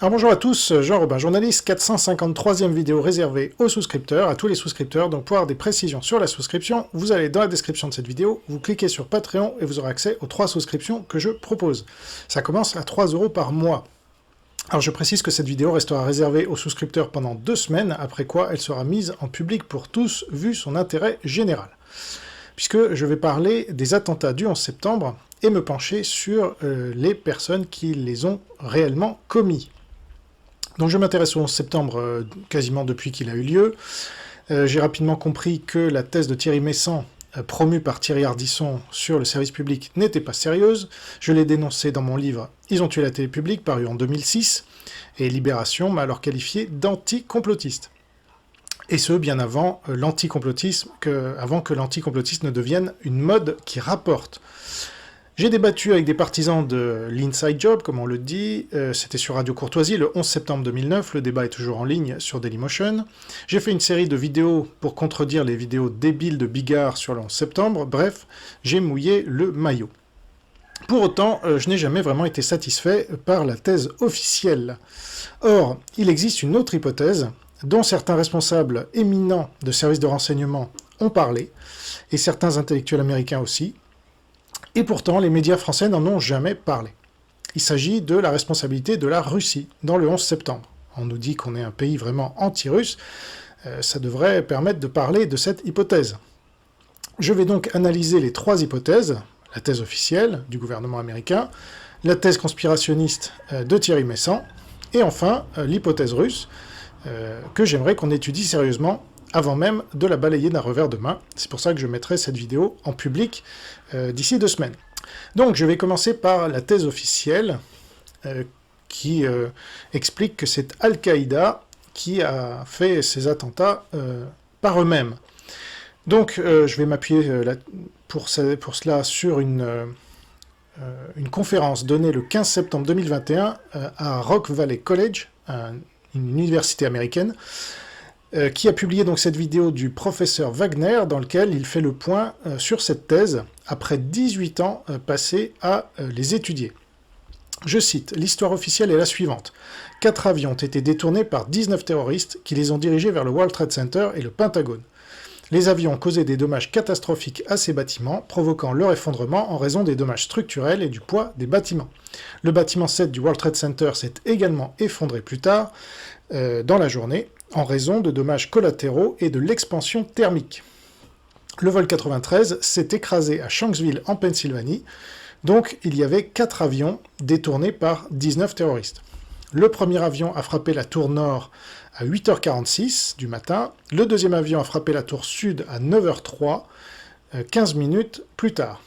Alors bonjour à tous, Jean Robin, journaliste, 453e vidéo réservée aux souscripteurs, à tous les souscripteurs. Donc pour avoir des précisions sur la souscription, vous allez dans la description de cette vidéo, vous cliquez sur Patreon et vous aurez accès aux 3 souscriptions que je propose. Ça commence à 3 € par mois. Alors je précise que cette vidéo restera réservée aux souscripteurs pendant 2 semaines, après quoi elle sera mise en public pour tous, vu son intérêt général. Puisque je vais parler des attentats du 11 septembre et me pencher sur les personnes qui les ont réellement commis. Donc je m'intéresse au 11 septembre quasiment depuis qu'il a eu lieu. J'ai rapidement compris que la thèse de Thierry Meyssan, promue par Thierry Ardisson sur le service public, n'était pas sérieuse. Je l'ai dénoncé dans mon livre « Ils ont tué la télé publique », paru en 2006, et Libération m'a alors qualifié d'anti-complotiste. Et ce, bien avant l'anticomplotisme, avant que l'anticomplotiste ne devienne une mode qui rapporte. J'ai débattu avec des partisans de l'Inside Job, comme on le dit, c'était sur Radio Courtoisie le 11 septembre 2009, le débat est toujours en ligne sur Dailymotion. J'ai fait une série de vidéos pour contredire les vidéos débiles de Bigard sur le 11 septembre, bref, j'ai mouillé le maillot. Pour autant, je n'ai jamais vraiment été satisfait par la thèse officielle. Or, il existe une autre hypothèse, dont certains responsables éminents de services de renseignement ont parlé, et certains intellectuels américains aussi, et pourtant, les médias français n'en ont jamais parlé. Il s'agit de la responsabilité de la Russie dans le 11 septembre. On nous dit qu'on est un pays vraiment anti-russe, ça devrait permettre de parler de cette hypothèse. Je vais donc analyser les 3 hypothèses, la thèse officielle du gouvernement américain, la thèse conspirationniste de Thierry Meyssan, et enfin l'hypothèse russe, que j'aimerais qu'on étudie sérieusement avant même de la balayer d'un revers de main. C'est pour ça que je mettrai cette vidéo en public d'ici 2 semaines. Donc je vais commencer par la thèse officielle qui explique que c'est Al-Qaïda qui a fait ces attentats par eux-mêmes. Donc je vais m'appuyer pour cela sur une conférence donnée le 15 septembre 2021 à Rock Valley College, une université américaine, qui a publié donc cette vidéo du professeur Wagner, dans lequel il fait le point sur cette thèse, après 18 ans passés à les étudier. Je cite, « L'histoire officielle est la suivante. 4 avions ont été détournés par 19 terroristes qui les ont dirigés vers le World Trade Center et le Pentagone. Les avions ont causé des dommages catastrophiques à ces bâtiments, provoquant leur effondrement en raison des dommages structurels et du poids des bâtiments. Le bâtiment 7 du World Trade Center s'est également effondré plus tard, dans la journée, en raison de dommages collatéraux et de l'expansion thermique. Le vol 93 s'est écrasé à Shanksville en Pennsylvanie, donc il y avait 4 avions détournés par 19 terroristes. Le premier avion a frappé la tour nord à 8h46 du matin, le deuxième avion a frappé la tour sud à 9h03, 15 minutes plus tard.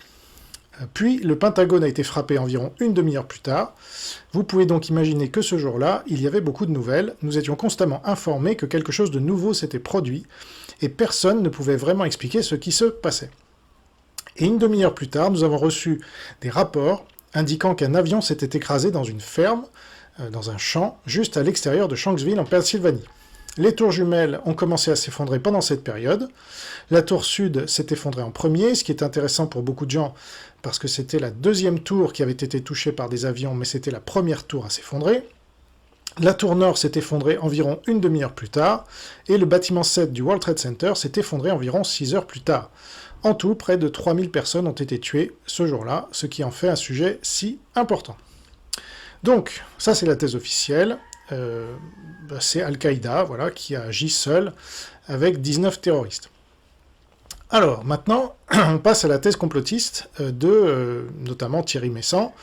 Puis le Pentagone a été frappé environ une demi-heure plus tard. Vous pouvez donc imaginer que ce jour-là, il y avait beaucoup de nouvelles, nous étions constamment informés que quelque chose de nouveau s'était produit, et personne ne pouvait vraiment expliquer ce qui se passait. Et une demi-heure plus tard, nous avons reçu des rapports indiquant qu'un avion s'était écrasé dans une ferme, dans un champ, juste à l'extérieur de Shanksville en Pennsylvanie. Les tours jumelles ont commencé à s'effondrer pendant cette période. La tour sud s'est effondrée en premier, ce qui est intéressant pour beaucoup de gens, parce que c'était la deuxième tour qui avait été touchée par des avions, mais c'était la première tour à s'effondrer. La tour nord s'est effondrée environ une demi-heure plus tard, et le bâtiment 7 du World Trade Center s'est effondré environ 6 heures plus tard. En tout, près de 3000 personnes ont été tuées ce jour-là, ce qui en fait un sujet si important. Donc, ça c'est la thèse officielle. C'est Al-Qaïda, voilà, qui a agi seul avec 19 terroristes. Alors, maintenant, on passe à la thèse complotiste de notamment Thierry Meyssan,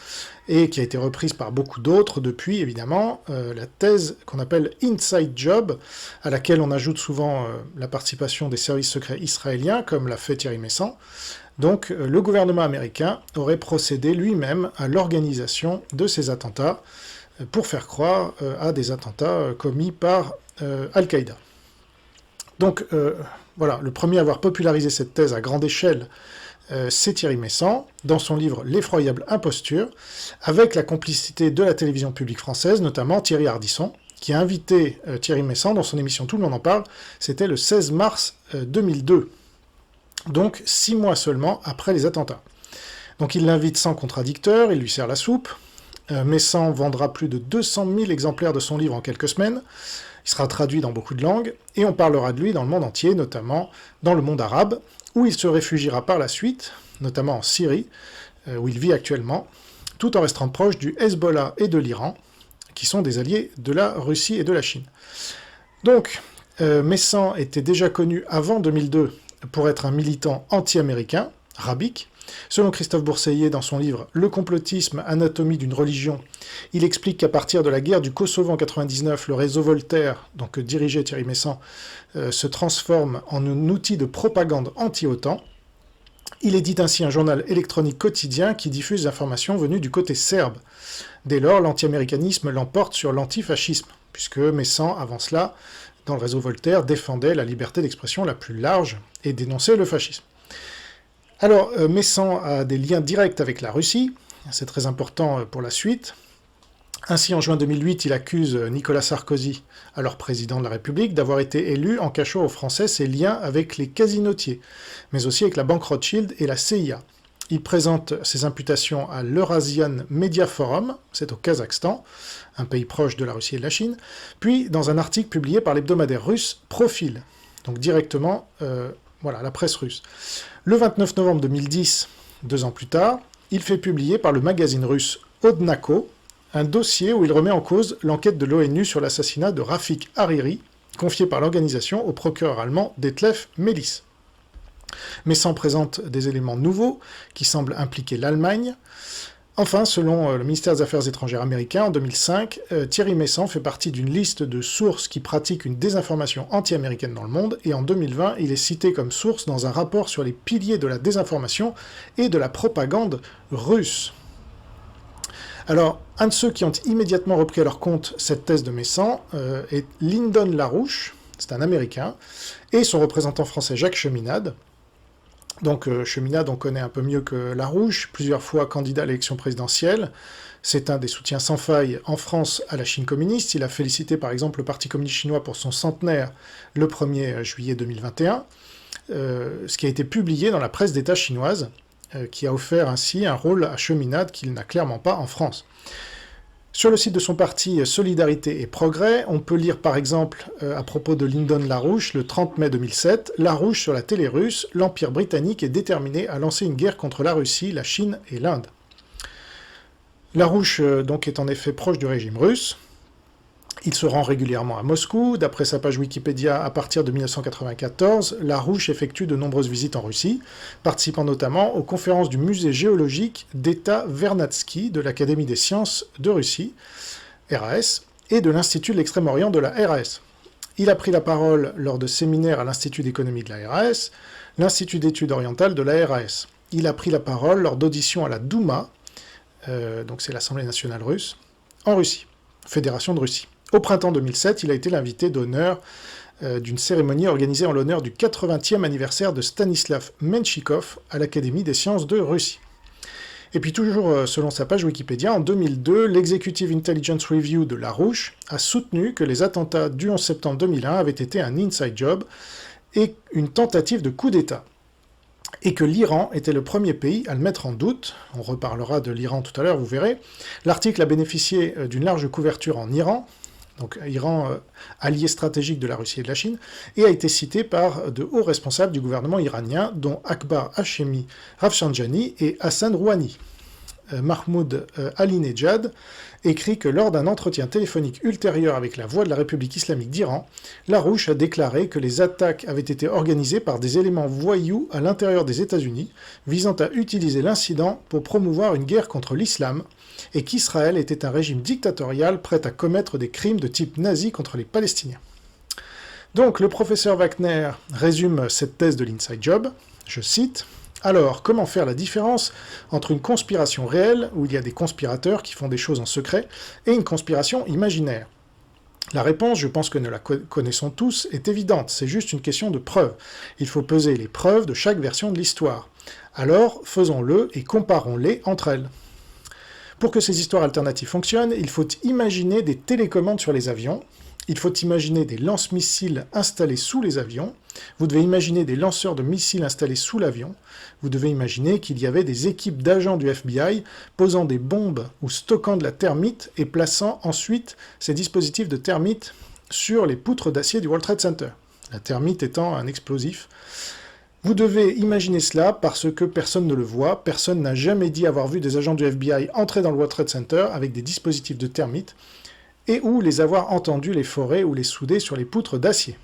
et qui a été reprise par beaucoup d'autres depuis, évidemment, la thèse qu'on appelle Inside Job, à laquelle on ajoute souvent la participation des services secrets israéliens, comme l'a fait Thierry Meyssan. Donc, le gouvernement américain aurait procédé lui-même à l'organisation de ces attentats, pour faire croire à des attentats commis par Al-Qaïda. Donc, voilà, le premier à avoir popularisé cette thèse à grande échelle, c'est Thierry Meyssan, dans son livre « L'effroyable imposture », avec la complicité de la télévision publique française, notamment Thierry Ardisson, qui a invité Thierry Meyssan dans son émission Tout le monde en parle, c'était le 16 mars 2002, donc 6 mois seulement après les attentats. Donc il l'invite sans contradicteur, il lui sert la soupe, Messan vendra plus de 200 000 exemplaires de son livre en quelques semaines. Il sera traduit dans beaucoup de langues, et on parlera de lui dans le monde entier, notamment dans le monde arabe, où il se réfugiera par la suite, notamment en Syrie, où il vit actuellement, tout en restant proche du Hezbollah et de l'Iran, qui sont des alliés de la Russie et de la Chine. Donc, Messan était déjà connu avant 2002 pour être un militant anti-américain, rabbik. Selon Christophe Bourseiller, dans son livre « Le complotisme, anatomie d'une religion », il explique qu'à partir de la guerre du Kosovo en 1999, le réseau Voltaire, donc que dirigeait Thierry Messan, se transforme en un outil de propagande anti-OTAN. Il édite ainsi un journal électronique quotidien qui diffuse des informations venues du côté serbe. Dès lors, l'anti-américanisme l'emporte sur l'antifascisme, puisque Messan, avant cela, dans le réseau Voltaire, défendait la liberté d'expression la plus large et dénonçait le fascisme. Alors, Messan a des liens directs avec la Russie, c'est très important pour la suite. Ainsi, en juin 2008, il accuse Nicolas Sarkozy, alors président de la République, d'avoir été élu en cachant aux Français ses liens avec les casinotiers, mais aussi avec la banque Rothschild et la CIA. Il présente ses imputations à l'Eurasian Media Forum, c'est au Kazakhstan, un pays proche de la Russie et de la Chine, puis dans un article publié par l'hebdomadaire russe Profil, donc directement la presse russe. Le 29 novembre 2010, 2 ans plus tard, il fait publier par le magazine russe Odnako un dossier où il remet en cause l'enquête de l'ONU sur l'assassinat de Rafik Hariri, confié par l'organisation au procureur allemand Detlef Melis. Messan présente des éléments nouveaux qui semblent impliquer l'Allemagne. Enfin, selon le ministère des Affaires étrangères américain, en 2005, Thierry Messan fait partie d'une liste de sources qui pratiquent une désinformation anti-américaine dans le monde, et en 2020, il est cité comme source dans un rapport sur les piliers de la désinformation et de la propagande russe. Alors, un de ceux qui ont immédiatement repris à leur compte cette thèse de Messan est Lyndon LaRouche, c'est un Américain, et son représentant français Jacques Cheminade. Donc Cheminade, on connaît un peu mieux que LaRouche, plusieurs fois candidat à l'élection présidentielle. C'est un des soutiens sans faille en France à la Chine communiste. Il a félicité par exemple le Parti communiste chinois pour son centenaire le 1er juillet 2021, ce qui a été publié dans la presse d'État chinoise, qui a offert ainsi un rôle à Cheminade qu'il n'a clairement pas en France. Sur le site de son parti Solidarité et Progrès, on peut lire par exemple, à propos de Lyndon LaRouche, le 30 mai 2007, LaRouche sur la télé russe, l'Empire britannique est déterminé à lancer une guerre contre la Russie, la Chine et l'Inde. LaRouche donc est en effet proche du régime russe. Il se rend régulièrement à Moscou. D'après sa page Wikipédia, à partir de 1994, LaRouche effectue de nombreuses visites en Russie, participant notamment aux conférences du musée géologique d'État Vernadsky de l'Académie des sciences de Russie, RAS, et de l'Institut de l'Extrême-Orient de la RAS. Il a pris la parole lors de séminaires à l'Institut d'économie de la RAS, l'Institut d'études orientales de la RAS. Il a pris la parole lors d'auditions à la Douma, donc c'est l'Assemblée nationale russe, en Russie, Fédération de Russie. Au printemps 2007, il a été l'invité d'honneur d'une cérémonie organisée en l'honneur du 80e anniversaire de Stanislav Menchikov à l'Académie des sciences de Russie. Et puis toujours selon sa page Wikipédia, en 2002, l'Executive Intelligence Review de LaRouche a soutenu que les attentats du 11 septembre 2001 avaient été un inside job et une tentative de coup d'État, et que l'Iran était le premier pays à le mettre en doute. On reparlera de l'Iran tout à l'heure, vous verrez. L'article a bénéficié d'une large couverture en Iran, donc Iran allié stratégique de la Russie et de la Chine, et a été cité par de hauts responsables du gouvernement iranien, dont Akbar Hashemi Rafsanjani et Hassan Rouhani. Mahmoud Ahmadinejad écrit que lors d'un entretien téléphonique ultérieur avec la Voix de la République islamique d'Iran, LaRouche a déclaré que les attaques avaient été organisées par des éléments voyous à l'intérieur des États-Unis, visant à utiliser l'incident pour promouvoir une guerre contre l'islam, et qu'Israël était un régime dictatorial prêt à commettre des crimes de type nazi contre les Palestiniens. Donc le professeur Wagner résume cette thèse de l'inside job, je cite: « Alors, comment faire la différence entre une conspiration réelle, où il y a des conspirateurs qui font des choses en secret, et une conspiration imaginaire ? La réponse, je pense que nous la connaissons tous, est évidente, c'est juste une question de preuves. Il faut peser les preuves de chaque version de l'histoire. Alors, faisons-le et comparons-les entre elles. Pour que ces histoires alternatives fonctionnent, il faut imaginer des télécommandes sur les avions, il faut imaginer des lance-missiles installés sous les avions, Vous devez imaginer des lanceurs de missiles installés sous l'avion. Vous devez imaginer qu'il y avait des équipes d'agents du FBI posant des bombes ou stockant de la thermite et plaçant ensuite ces dispositifs de thermite sur les poutres d'acier du World Trade Center. La thermite étant un explosif. Vous devez imaginer cela parce que personne ne le voit, personne n'a jamais dit avoir vu des agents du FBI entrer dans le World Trade Center avec des dispositifs de thermite et ou les avoir entendus les forer ou les souder sur les poutres d'acier.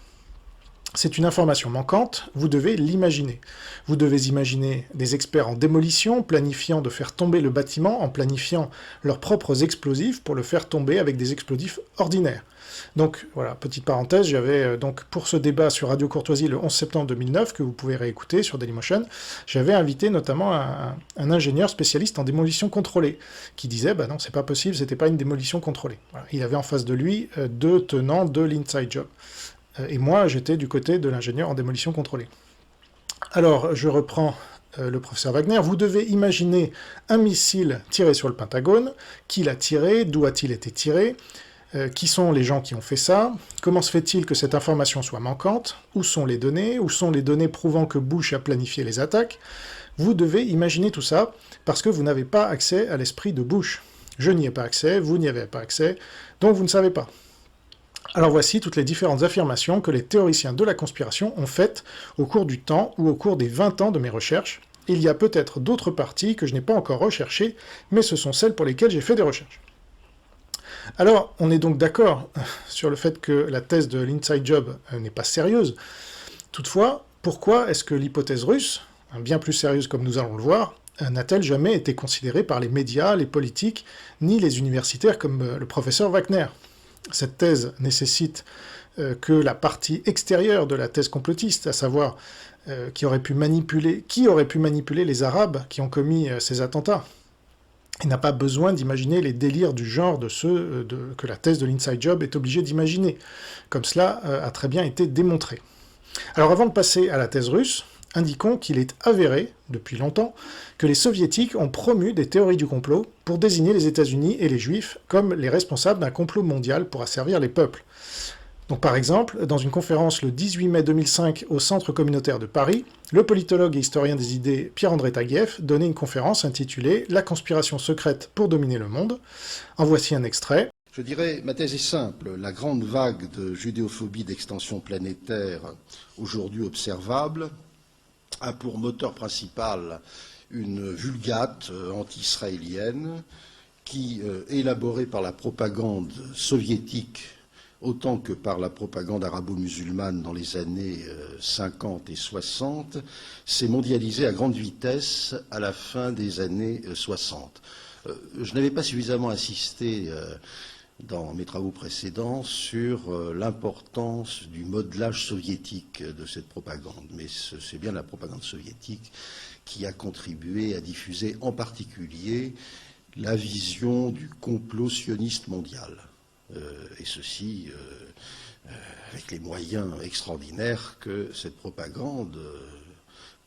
C'est une information manquante, vous devez l'imaginer. Vous devez imaginer des experts en démolition planifiant de faire tomber le bâtiment en planifiant leurs propres explosifs pour le faire tomber avec des explosifs ordinaires. Donc voilà, petite parenthèse, j'avais donc pour ce débat sur Radio Courtoisie le 11 septembre 2009, que vous pouvez réécouter sur Dailymotion, j'avais invité notamment un ingénieur spécialiste en démolition contrôlée, qui disait, bah non, c'est pas possible, c'était pas une démolition contrôlée. Voilà. Il avait en face de lui deux tenants de l'Inside Job. Et moi, j'étais du côté de l'ingénieur en démolition contrôlée. Alors, je reprends le professeur Wagner. Vous devez imaginer un missile tiré sur le Pentagone. Qui l'a tiré? D'où a-t-il été tiré? Qui sont les gens qui ont fait ça? Comment se fait-il que cette information soit manquante? Où sont les données? Où sont les données prouvant que Bush a planifié les attaques? Vous devez imaginer tout ça, parce que vous n'avez pas accès à l'esprit de Bush. Je n'y ai pas accès, vous n'y avez pas accès, donc vous ne savez pas. Alors voici toutes les différentes affirmations que les théoriciens de la conspiration ont faites au cours du temps ou au cours des 20 ans de mes recherches. Il y a peut-être d'autres parties que je n'ai pas encore recherchées, mais ce sont celles pour lesquelles j'ai fait des recherches. Alors, on est donc d'accord sur le fait que la thèse de l'Inside Job n'est pas sérieuse. Toutefois, pourquoi est-ce que l'hypothèse russe, bien plus sérieuse comme nous allons le voir, n'a-t-elle jamais été considérée par les médias, les politiques, ni les universitaires comme le professeur Wagner? Cette thèse nécessite que la partie extérieure de la thèse complotiste, à savoir qui aurait pu manipuler les Arabes qui ont commis ces attentats. Il n'a pas besoin d'imaginer les délires du genre de ceux que la thèse de l'Inside Job est obligée d'imaginer, comme cela a très bien été démontré. Alors avant de passer à la thèse russe, indiquons qu'il est avéré, depuis longtemps, que les soviétiques ont promu des théories du complot pour désigner les États-Unis et les Juifs comme les responsables d'un complot mondial pour asservir les peuples. Donc par exemple, dans une conférence le 18 mai 2005 au Centre communautaire de Paris, le politologue et historien des idées Pierre-André Taguieff donnait une conférence intitulée « La conspiration secrète pour dominer le monde ». En voici un extrait. Je dirais, ma thèse est simple. La grande vague de judéophobie d'extension planétaire aujourd'hui observable a pour moteur principal une vulgate anti-israélienne qui, élaborée par la propagande soviétique autant que par la propagande arabo-musulmane dans les années 50 et 60, s'est mondialisée à grande vitesse à la fin des années 60. Je n'avais pas suffisamment insisté dans mes travaux précédents sur l'importance du modelage soviétique de cette propagande. Mais c'est bien la propagande soviétique qui a contribué à diffuser en particulier la vision du complot sioniste mondial. Et ceci avec les moyens extraordinaires que cette propagande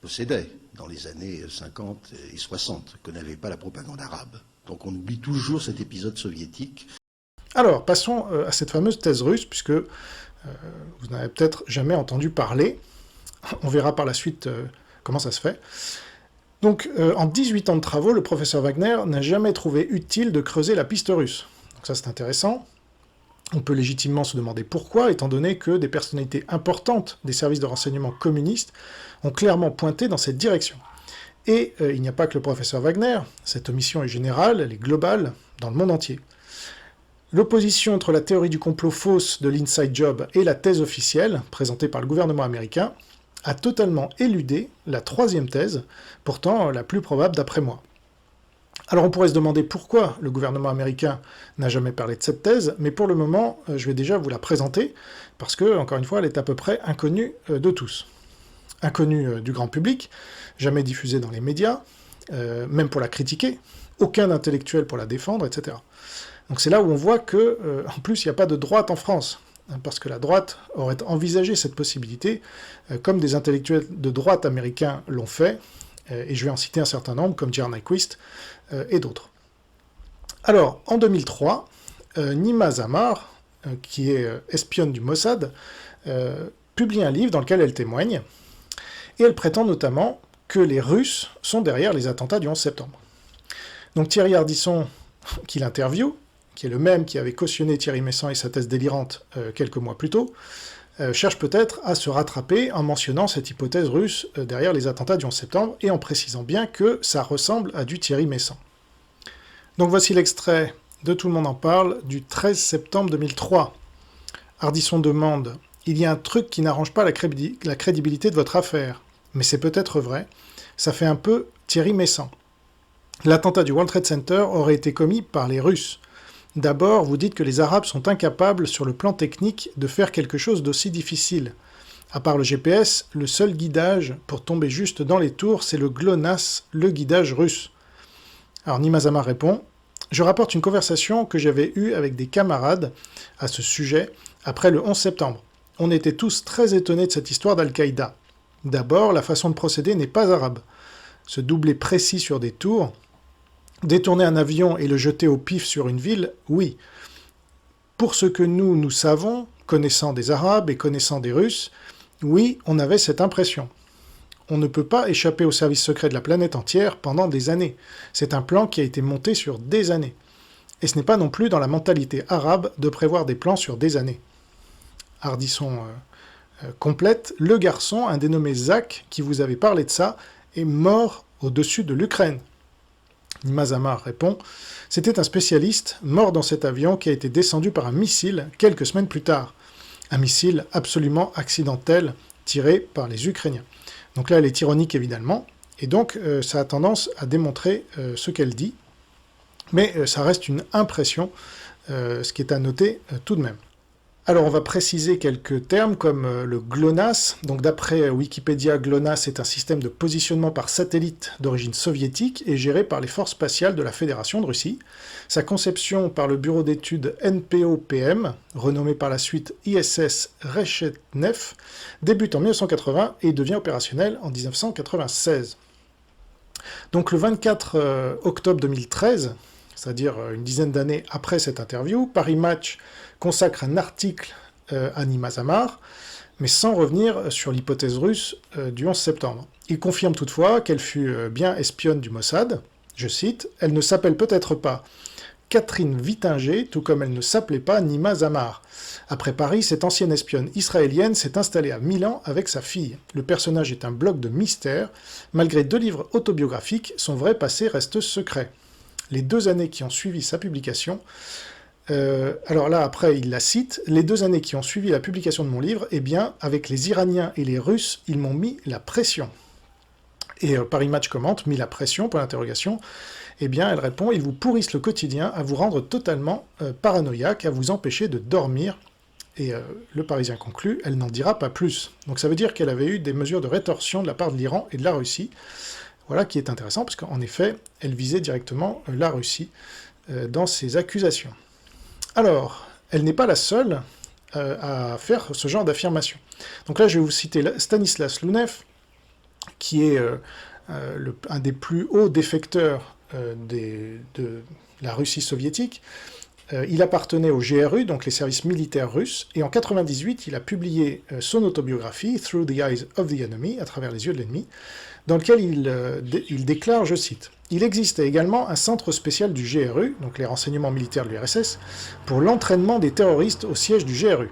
possédait dans les années 50 et 60, que n'avait pas la propagande arabe. Donc on oublie toujours cet épisode soviétique. Alors, passons à cette fameuse thèse russe, puisque vous n'avez peut-être jamais entendu parler. On verra par la suite comment ça se fait. Donc, en 18 ans de travaux, le professeur Wagner n'a jamais trouvé utile de creuser la piste russe. Donc ça, c'est intéressant. On peut légitimement se demander pourquoi, étant donné que des personnalités importantes des services de renseignement communistes ont clairement pointé dans cette direction. Et il n'y a pas que le professeur Wagner, cette omission est générale, elle est globale, dans le monde entier. L'opposition entre la théorie du complot fausse de l'Inside Job et la thèse officielle, présentée par le gouvernement américain, a totalement éludé la troisième thèse, pourtant la plus probable d'après moi. Alors on pourrait se demander pourquoi le gouvernement américain n'a jamais parlé de cette thèse, mais pour le moment, je vais déjà vous la présenter, parce que, encore une fois, elle est à peu près inconnue de tous. Inconnue du grand public, jamais diffusée dans les médias, même pour la critiquer, aucun intellectuel pour la défendre, etc. Donc c'est là où on voit que, en plus, il n'y a pas de droite en France, parce que la droite aurait envisagé cette possibilité, comme des intellectuels de droite américains l'ont fait, et je vais en citer un certain nombre, comme J.R. Nyquist et d'autres. Alors, en 2003, Nima Zamar, qui est espionne du Mossad, publie un livre dans lequel elle témoigne, et elle prétend notamment que les Russes sont derrière les attentats du 11 septembre. Donc Thierry Ardisson, qui l'interviewe, qui est le même qui avait cautionné Thierry Meyssan et sa thèse délirante quelques mois plus tôt, cherche peut-être à se rattraper en mentionnant cette hypothèse russe derrière les attentats du 11 septembre, et en précisant bien que ça ressemble à du Thierry Meyssan. Donc voici l'extrait de Tout le monde en parle du 13 septembre 2003. Ardisson demande « Il y a un truc qui n'arrange pas la crédibilité de votre affaire, mais c'est peut-être vrai, ça fait un peu Thierry Meyssan. L'attentat du World Trade Center aurait été commis par les Russes. D'abord, vous dites que les Arabes sont incapables sur le plan technique de faire quelque chose d'aussi difficile. À part le GPS, le seul guidage pour tomber juste dans les tours, c'est le GLONASS, le guidage russe. » Alors Nima Zamar répond « Je rapporte une conversation que j'avais eue avec des camarades à ce sujet après le 11 septembre. On était tous très étonnés de cette histoire d'Al-Qaïda. D'abord, la façon de procéder n'est pas arabe. Se doubler précis sur des tours, détourner un avion et le jeter au pif sur une ville, oui. Pour ce que nous savons, connaissant des Arabes et connaissant des Russes, oui, on avait cette impression. On ne peut pas échapper au service secret de la planète entière pendant des années. C'est un plan qui a été monté sur des années. Et ce n'est pas non plus dans la mentalité arabe de prévoir des plans sur des années. » Ardisson complète « Le garçon, un dénommé Zach, qui vous avait parlé de ça, est mort au-dessus de l'Ukraine. » Nima Zamar répond « C'était un spécialiste mort dans cet avion qui a été descendu par un missile quelques semaines plus tard. Un missile absolument accidentel tiré par les Ukrainiens. » Donc là, elle est ironique évidemment, et donc ça a tendance à démontrer ce qu'elle dit, mais ça reste une impression, ce qui est à noter tout de même. Alors on va préciser quelques termes comme le GLONASS. Donc d'après Wikipédia, GLONASS est un système de positionnement par satellite d'origine soviétique et géré par les forces spatiales de la Fédération de Russie. Sa conception par le bureau d'études NPOPM, renommé par la suite ISS Reshetnev, débute en 1980 et devient opérationnel en 1996. Donc le 24 octobre 2013, c'est-à-dire une dizaine d'années après cette interview, Paris Match consacre un article à Nima Zamar, mais sans revenir sur l'hypothèse russe du 11 septembre. Il confirme toutefois qu'elle fut bien espionne du Mossad. Je cite, « Elle ne s'appelle peut-être pas Catherine Wittinger, tout comme elle ne s'appelait pas Nima Zamar. Après Paris, cette ancienne espionne israélienne s'est installée à Milan avec sa fille. Le personnage est un bloc de mystère. Malgré 2 livres autobiographiques, son vrai passé reste secret. Les 2 années qui ont suivi sa publication... alors là, après, il la cite. « Les 2 années qui ont suivi la publication de mon livre, eh bien, avec les Iraniens et les Russes, ils m'ont mis la pression. » Et Paris Match commente « Mis la pression ?» pour l'interrogation. Eh bien, elle répond « Ils vous pourrissent le quotidien à vous rendre totalement paranoïaque, à vous empêcher de dormir. » Et le Parisien conclut « Elle n'en dira pas plus. » Donc ça veut dire qu'elle avait eu des mesures de rétorsion de la part de l'Iran et de la Russie. Voilà qui est intéressant, parce qu'en effet, elle visait directement la Russie dans ses accusations. Alors, elle n'est pas la seule à faire ce genre d'affirmation. Donc là, je vais vous citer Stanislas Lounev, qui est un des plus hauts défecteurs de la Russie soviétique. Il appartenait au GRU, donc les services militaires russes, et en 1998, il a publié son autobiographie, Through the Eyes of the Enemy, à travers les yeux de l'ennemi, dans lequel il déclare, je cite, « Il existait également un centre spécial du GRU, donc les renseignements militaires de l'URSS, pour l'entraînement des terroristes au siège du GRU.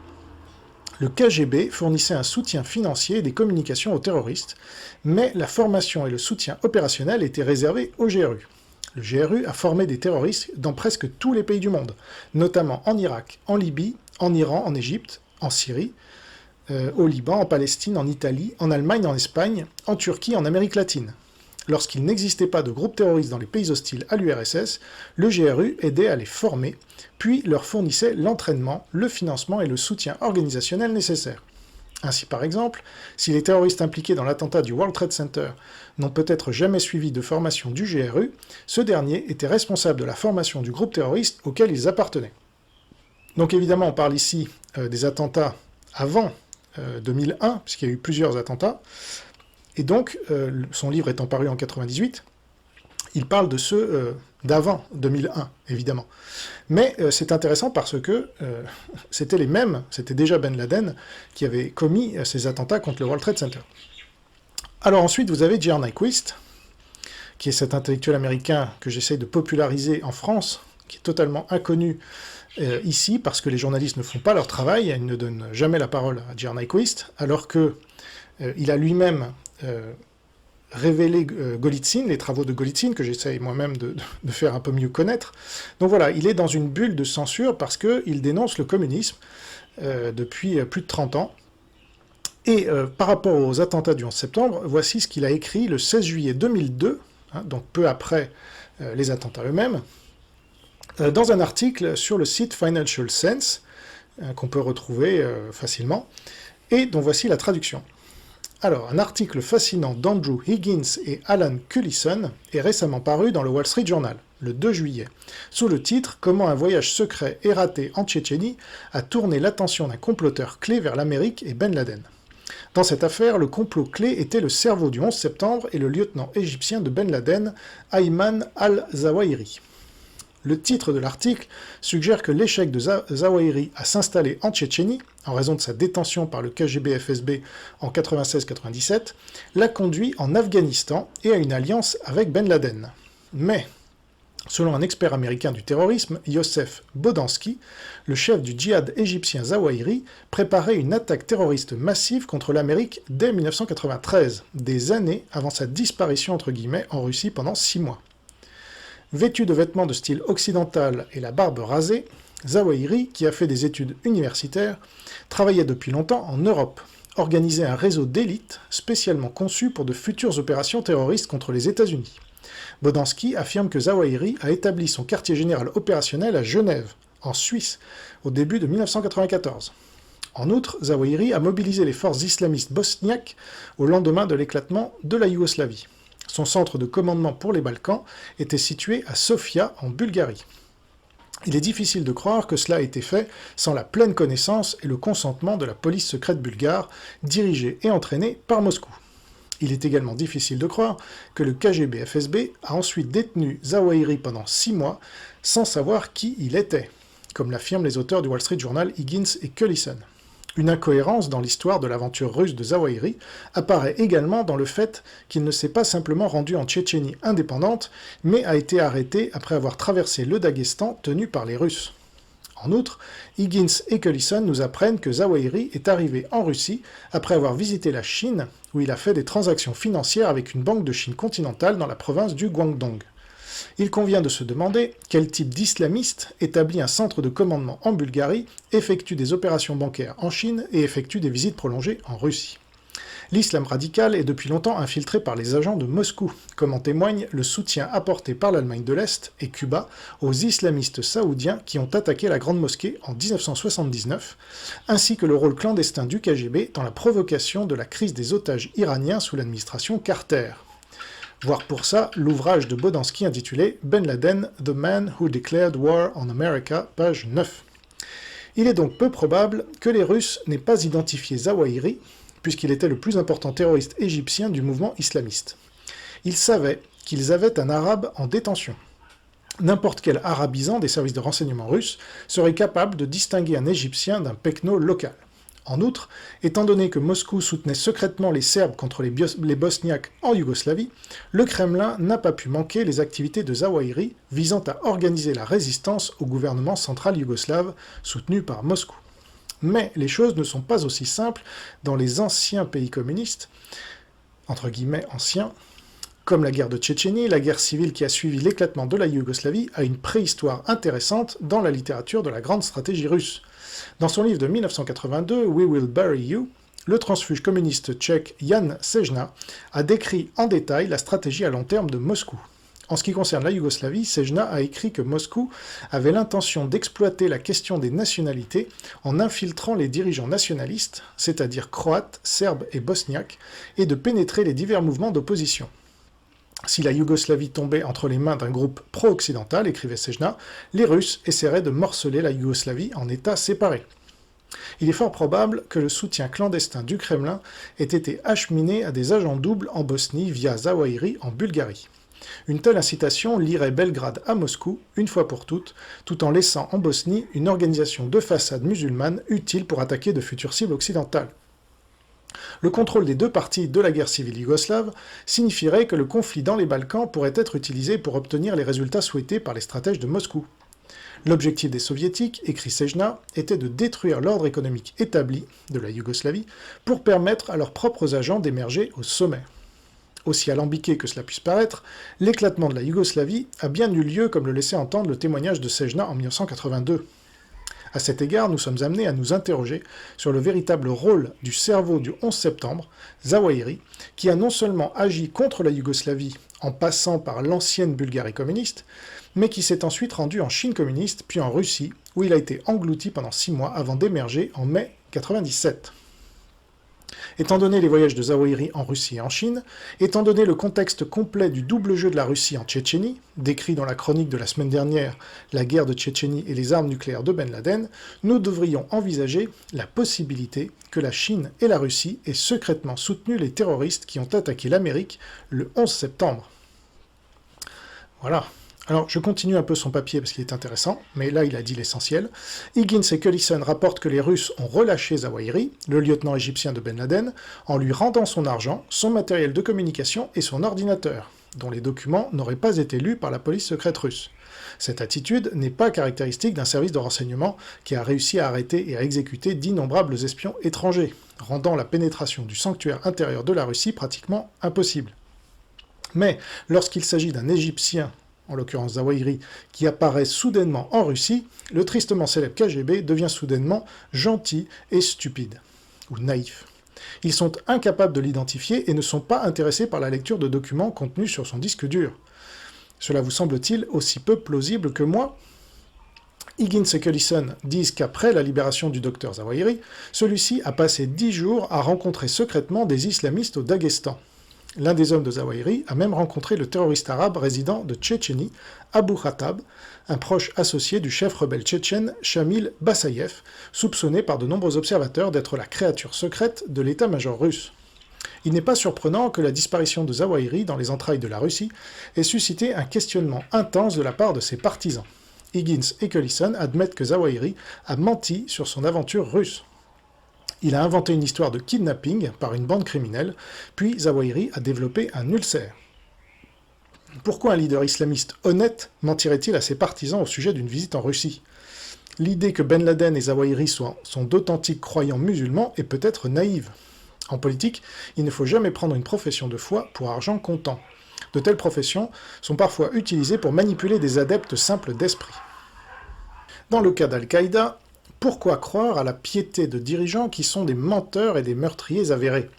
Le KGB fournissait un soutien financier et des communications aux terroristes, mais la formation et le soutien opérationnel étaient réservés au GRU. Le GRU a formé des terroristes dans presque tous les pays du monde, notamment en Irak, en Libye, en Iran, en Égypte, en Syrie, au Liban, en Palestine, en Italie, en Allemagne, en Espagne, en Turquie, en Amérique latine. Lorsqu'il n'existait pas de groupes terroristes dans les pays hostiles à l'URSS, le GRU aidait à les former, puis leur fournissait l'entraînement, le financement et le soutien organisationnel nécessaires. Ainsi par exemple, si les terroristes impliqués dans l'attentat du World Trade Center n'ont peut-être jamais suivi de formation du GRU, ce dernier était responsable de la formation du groupe terroriste auquel ils appartenaient. » Donc évidemment, on parle ici des attentats avant 2001, puisqu'il y a eu plusieurs attentats, et donc, son livre étant paru en 1998, Il parle de ceux d'avant 2001, évidemment. Mais c'est intéressant parce que c'était les mêmes, c'était déjà Ben Laden qui avait commis ces attentats contre le World Trade Center. Alors ensuite, vous avez J.R. Nyquist, qui est cet intellectuel américain que j'essaye de populariser en France, qui est totalement inconnu ici, parce que les journalistes ne font pas leur travail, ils ne donnent jamais la parole à J.R. Nyquist, alors qu'il a lui-même révélé Golitsyn, les travaux de Golitsyn, que j'essaye moi-même de faire un peu mieux connaître. Donc voilà, il est dans une bulle de censure parce qu'il dénonce le communisme depuis plus de 30 ans. Et par rapport aux attentats du 11 septembre, voici ce qu'il a écrit le 16 juillet 2002, donc peu après les attentats eux-mêmes, dans un article sur le site Financial Sense, qu'on peut retrouver facilement, et dont voici la traduction. Alors, un article fascinant d'Andrew Higgins et Alan Cullison est récemment paru dans le Wall Street Journal, le 2 juillet, sous le titre « Comment un voyage secret et raté en Tchétchénie a tourné l'attention d'un comploteur clé vers l'Amérique et Ben Laden ». Dans cette affaire, le complot clé était le cerveau du 11 septembre et le lieutenant égyptien de Ben Laden, Ayman al-Zawahiri. Le titre de l'article suggère que l'échec de Zawahiri à s'installer en Tchétchénie, en raison de sa détention par le KGB-FSB en 96-97, l'a conduit en Afghanistan et à une alliance avec Ben Laden. Mais, selon un expert américain du terrorisme, Yosef Bodansky, le chef du djihad égyptien Zawahiri préparait une attaque terroriste massive contre l'Amérique dès 1993, des années avant sa disparition entre guillemets en Russie pendant 6 mois. Vêtu de vêtements de style occidental et la barbe rasée, Zawahiri, qui a fait des études universitaires, travaillait depuis longtemps en Europe, organisait un réseau d'élite spécialement conçu pour de futures opérations terroristes contre les États-Unis. Bodansky affirme que Zawahiri a établi son quartier général opérationnel à Genève, en Suisse, au début de 1994. En outre, Zawahiri a mobilisé les forces islamistes bosniaques au lendemain de l'éclatement de la Yougoslavie. Son centre de commandement pour les Balkans était situé à Sofia, en Bulgarie. Il est difficile de croire que cela a été fait sans la pleine connaissance et le consentement de la police secrète bulgare, dirigée et entraînée par Moscou. Il est également difficile de croire que le KGB-FSB a ensuite détenu Zawahiri pendant 6 mois sans savoir qui il était, comme l'affirment les auteurs du Wall Street Journal Higgins et Cullison. Une incohérence dans l'histoire de l'aventure russe de Zawahiri apparaît également dans le fait qu'il ne s'est pas simplement rendu en Tchétchénie indépendante, mais a été arrêté après avoir traversé le Daghestan tenu par les Russes. En outre, Higgins et Cullison nous apprennent que Zawahiri est arrivé en Russie après avoir visité la Chine, où il a fait des transactions financières avec une banque de Chine continentale dans la province du Guangdong. Il convient de se demander quel type d'islamiste établit un centre de commandement en Bulgarie, effectue des opérations bancaires en Chine et effectue des visites prolongées en Russie. L'islam radical est depuis longtemps infiltré par les agents de Moscou, comme en témoigne le soutien apporté par l'Allemagne de l'Est et Cuba aux islamistes saoudiens qui ont attaqué la Grande Mosquée en 1979, ainsi que le rôle clandestin du KGB dans la provocation de la crise des otages iraniens sous l'administration Carter. Voir pour ça l'ouvrage de Bodansky intitulé « Ben Laden, The Man Who Declared War on America », page 9. Il est donc peu probable que les Russes n'aient pas identifié Zawahiri, puisqu'il était le plus important terroriste égyptien du mouvement islamiste. Ils savaient qu'ils avaient un arabe en détention. N'importe quel arabisant des services de renseignement russes serait capable de distinguer un Égyptien d'un pecno local. En outre, étant donné que Moscou soutenait secrètement les Serbes contre les Bosniaques en Yougoslavie, le Kremlin n'a pas pu manquer les activités de Zawahiri visant à organiser la résistance au gouvernement central yougoslave soutenu par Moscou. Mais les choses ne sont pas aussi simples dans les anciens pays communistes, entre guillemets anciens, comme la guerre de Tchétchénie, la guerre civile qui a suivi l'éclatement de la Yougoslavie a une préhistoire intéressante dans la littérature de la grande stratégie russe. Dans son livre de 1982, We Will Bury You, le transfuge communiste tchèque Jan Sežna a décrit en détail la stratégie à long terme de Moscou. En ce qui concerne la Yougoslavie, Sežna a écrit que Moscou avait l'intention d'exploiter la question des nationalités en infiltrant les dirigeants nationalistes, c'est-à-dire croates, serbes et bosniaques, et de pénétrer les divers mouvements d'opposition. Si la Yougoslavie tombait entre les mains d'un groupe pro-occidental, écrivait Sežna, les Russes essaieraient de morceler la Yougoslavie en États séparés. Il est fort probable que le soutien clandestin du Kremlin ait été acheminé à des agents doubles en Bosnie via Zawahiri en Bulgarie. Une telle incitation lierait Belgrade à Moscou, une fois pour toutes, tout en laissant en Bosnie une organisation de façade musulmane utile pour attaquer de futures cibles occidentales. Le contrôle des deux parties de la guerre civile yougoslave signifierait que le conflit dans les Balkans pourrait être utilisé pour obtenir les résultats souhaités par les stratèges de Moscou. L'objectif des soviétiques, écrit Sejna, était de détruire l'ordre économique établi de la Yougoslavie pour permettre à leurs propres agents d'émerger au sommet. Aussi alambiqué que cela puisse paraître, l'éclatement de la Yougoslavie a bien eu lieu comme le laissait entendre le témoignage de Sejna en 1982. À cet égard, nous sommes amenés à nous interroger sur le véritable rôle du cerveau du 11 septembre, Zawahiri, qui a non seulement agi contre la Yougoslavie en passant par l'ancienne Bulgarie communiste, mais qui s'est ensuite rendu en Chine communiste, puis en Russie, où il a été englouti pendant 6 mois avant d'émerger en mai 1997. Étant donné les voyages de Zawahiri en Russie et en Chine, étant donné le contexte complet du double jeu de la Russie en Tchétchénie, décrit dans la chronique de la semaine dernière, la guerre de Tchétchénie et les armes nucléaires de Ben Laden, nous devrions envisager la possibilité que la Chine et la Russie aient secrètement soutenu les terroristes qui ont attaqué l'Amérique le 11 septembre. Voilà. Alors, je continue un peu son papier parce qu'il est intéressant, mais là, il a dit l'essentiel. Higgins et Cullison rapportent que les Russes ont relâché Zawahiri, le lieutenant égyptien de Ben Laden, en lui rendant son argent, son matériel de communication et son ordinateur, dont les documents n'auraient pas été lus par la police secrète russe. Cette attitude n'est pas caractéristique d'un service de renseignement qui a réussi à arrêter et à exécuter d'innombrables espions étrangers, rendant la pénétration du sanctuaire intérieur de la Russie pratiquement impossible. Mais lorsqu'il s'agit d'un Égyptien, en l'occurrence Zawahiri, qui apparaît soudainement en Russie, le tristement célèbre KGB devient soudainement gentil et stupide, ou naïf. Ils sont incapables de l'identifier et ne sont pas intéressés par la lecture de documents contenus sur son disque dur. Cela vous semble-t-il aussi peu plausible que moi ? Higgins et Cullison disent qu'après la libération du docteur Zawahiri, celui-ci a passé 10 jours à rencontrer secrètement des islamistes au Daghestan. L'un des hommes de Zawahiri a même rencontré le terroriste arabe résident de Tchétchénie, Abu Khattab, un proche associé du chef rebelle tchétchène Shamil Bassayev, soupçonné par de nombreux observateurs d'être la créature secrète de l'état-major russe. Il n'est pas surprenant que la disparition de Zawahiri dans les entrailles de la Russie ait suscité un questionnement intense de la part de ses partisans. Higgins et Cullison admettent que Zawahiri a menti sur son aventure russe. Il a inventé une histoire de kidnapping par une bande criminelle, puis Zawahiri a développé un ulcère. Pourquoi un leader islamiste honnête mentirait-il à ses partisans au sujet d'une visite en Russie ? L'idée que Ben Laden et Zawahiri sont d'authentiques croyants musulmans est peut-être naïve. En politique, il ne faut jamais prendre une profession de foi pour argent comptant. De telles professions sont parfois utilisées pour manipuler des adeptes simples d'esprit. Dans le cas d'Al-Qaïda, pourquoi croire à la piété de dirigeants qui sont des menteurs et des meurtriers avérés ?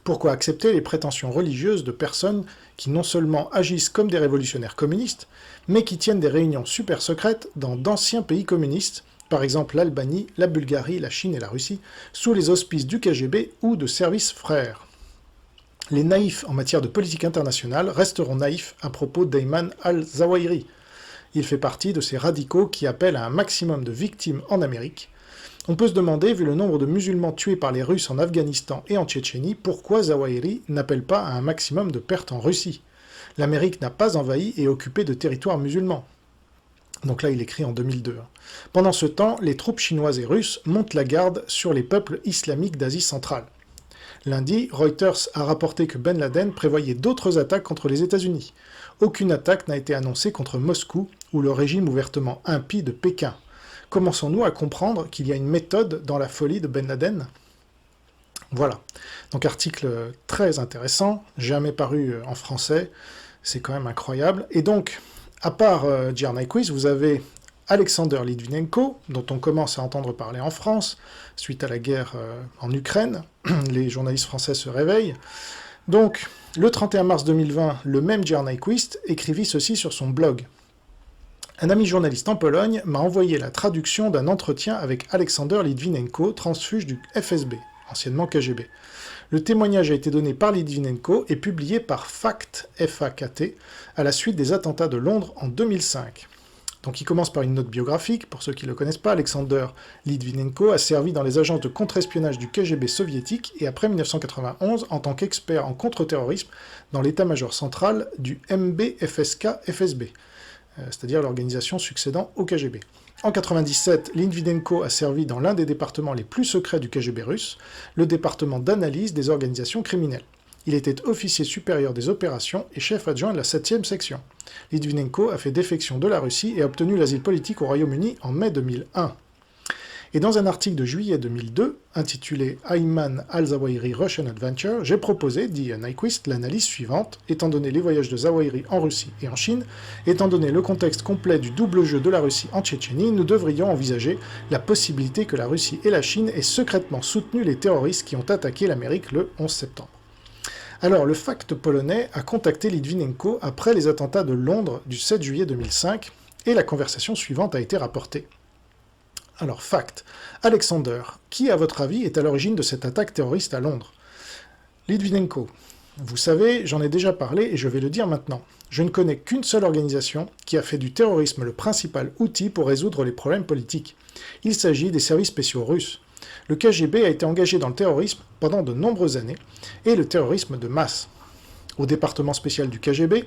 Pourquoi accepter les prétentions religieuses de personnes qui non seulement agissent comme des révolutionnaires communistes, mais qui tiennent des réunions super secrètes dans d'anciens pays communistes, par exemple l'Albanie, la Bulgarie, la Chine et la Russie, sous les auspices du KGB ou de services frères ? Les naïfs en matière de politique internationale resteront naïfs à propos d'Ayman al-Zawahiri. Il fait partie de ces radicaux qui appellent à un maximum de victimes en Amérique. On peut se demander, vu le nombre de musulmans tués par les Russes en Afghanistan et en Tchétchénie, pourquoi Zawahiri n'appelle pas à un maximum de pertes en Russie. L'Amérique n'a pas envahi et occupé de territoires musulmans. Donc là, il écrit en 2002. Pendant ce temps, les troupes chinoises et russes montent la garde sur les peuples islamiques d'Asie centrale. Lundi, Reuters a rapporté que Ben Laden prévoyait d'autres attaques contre les États-Unis. Aucune attaque n'a été annoncée contre Moscou ou le régime ouvertement impie de Pékin. Commençons-nous à comprendre qu'il y a une méthode dans la folie de Ben Laden ? Voilà. Donc article très intéressant, jamais paru en français, c'est quand même incroyable. Et donc, à part GR Nyquist, vous avez Alexander Litvinenko, dont on commence à entendre parler en France, suite à la guerre en Ukraine. Les journalistes français se réveillent. Donc, le 31 mars 2020, le même GR Nyquist écrivit ceci sur son blog. Un ami journaliste en Pologne m'a envoyé la traduction d'un entretien avec Alexander Litvinenko, transfuge du FSB, anciennement KGB. Le témoignage a été donné par Litvinenko et publié par FACT, F-A-K-T, à la suite des attentats de Londres en 2005. Donc il commence par une note biographique. Pour ceux qui ne le connaissent pas, Alexander Litvinenko a servi dans les agences de contre-espionnage du KGB soviétique et après 1991 en tant qu'expert en contre-terrorisme dans l'état-major central du MBFSK-FSB, c'est-à-dire l'organisation succédant au KGB. En 1997, Litvinenko a servi dans l'un des départements les plus secrets du KGB russe, le département d'analyse des organisations criminelles. Il était officier supérieur des opérations et chef adjoint de la 7e section. Litvinenko a fait défection de la Russie et a obtenu l'asile politique au Royaume-Uni en mai 2001. Et dans un article de juillet 2002, intitulé Ayman al-Zawahiri Russian Adventure, j'ai proposé, dit Nyquist, l'analyse suivante. Étant donné les voyages de Zawahiri en Russie et en Chine, étant donné le contexte complet du double jeu de la Russie en Tchétchénie, nous devrions envisager la possibilité que la Russie et la Chine aient secrètement soutenu les terroristes qui ont attaqué l'Amérique le 11 septembre. Alors, le FACT polonais a contacté Litvinenko après les attentats de Londres du 7 juillet 2005, et la conversation suivante a été rapportée. Alors, FACT. Alexander, qui, à votre avis, est à l'origine de cette attaque terroriste à Londres? Litvinenko. Vous savez, j'en ai déjà parlé et je vais le dire maintenant. Je ne connais qu'une seule organisation qui a fait du terrorisme le principal outil pour résoudre les problèmes politiques. Il s'agit des services spéciaux russes. Le KGB a été engagé dans le terrorisme pendant de nombreuses années, et le terrorisme de masse. Au département spécial du KGB,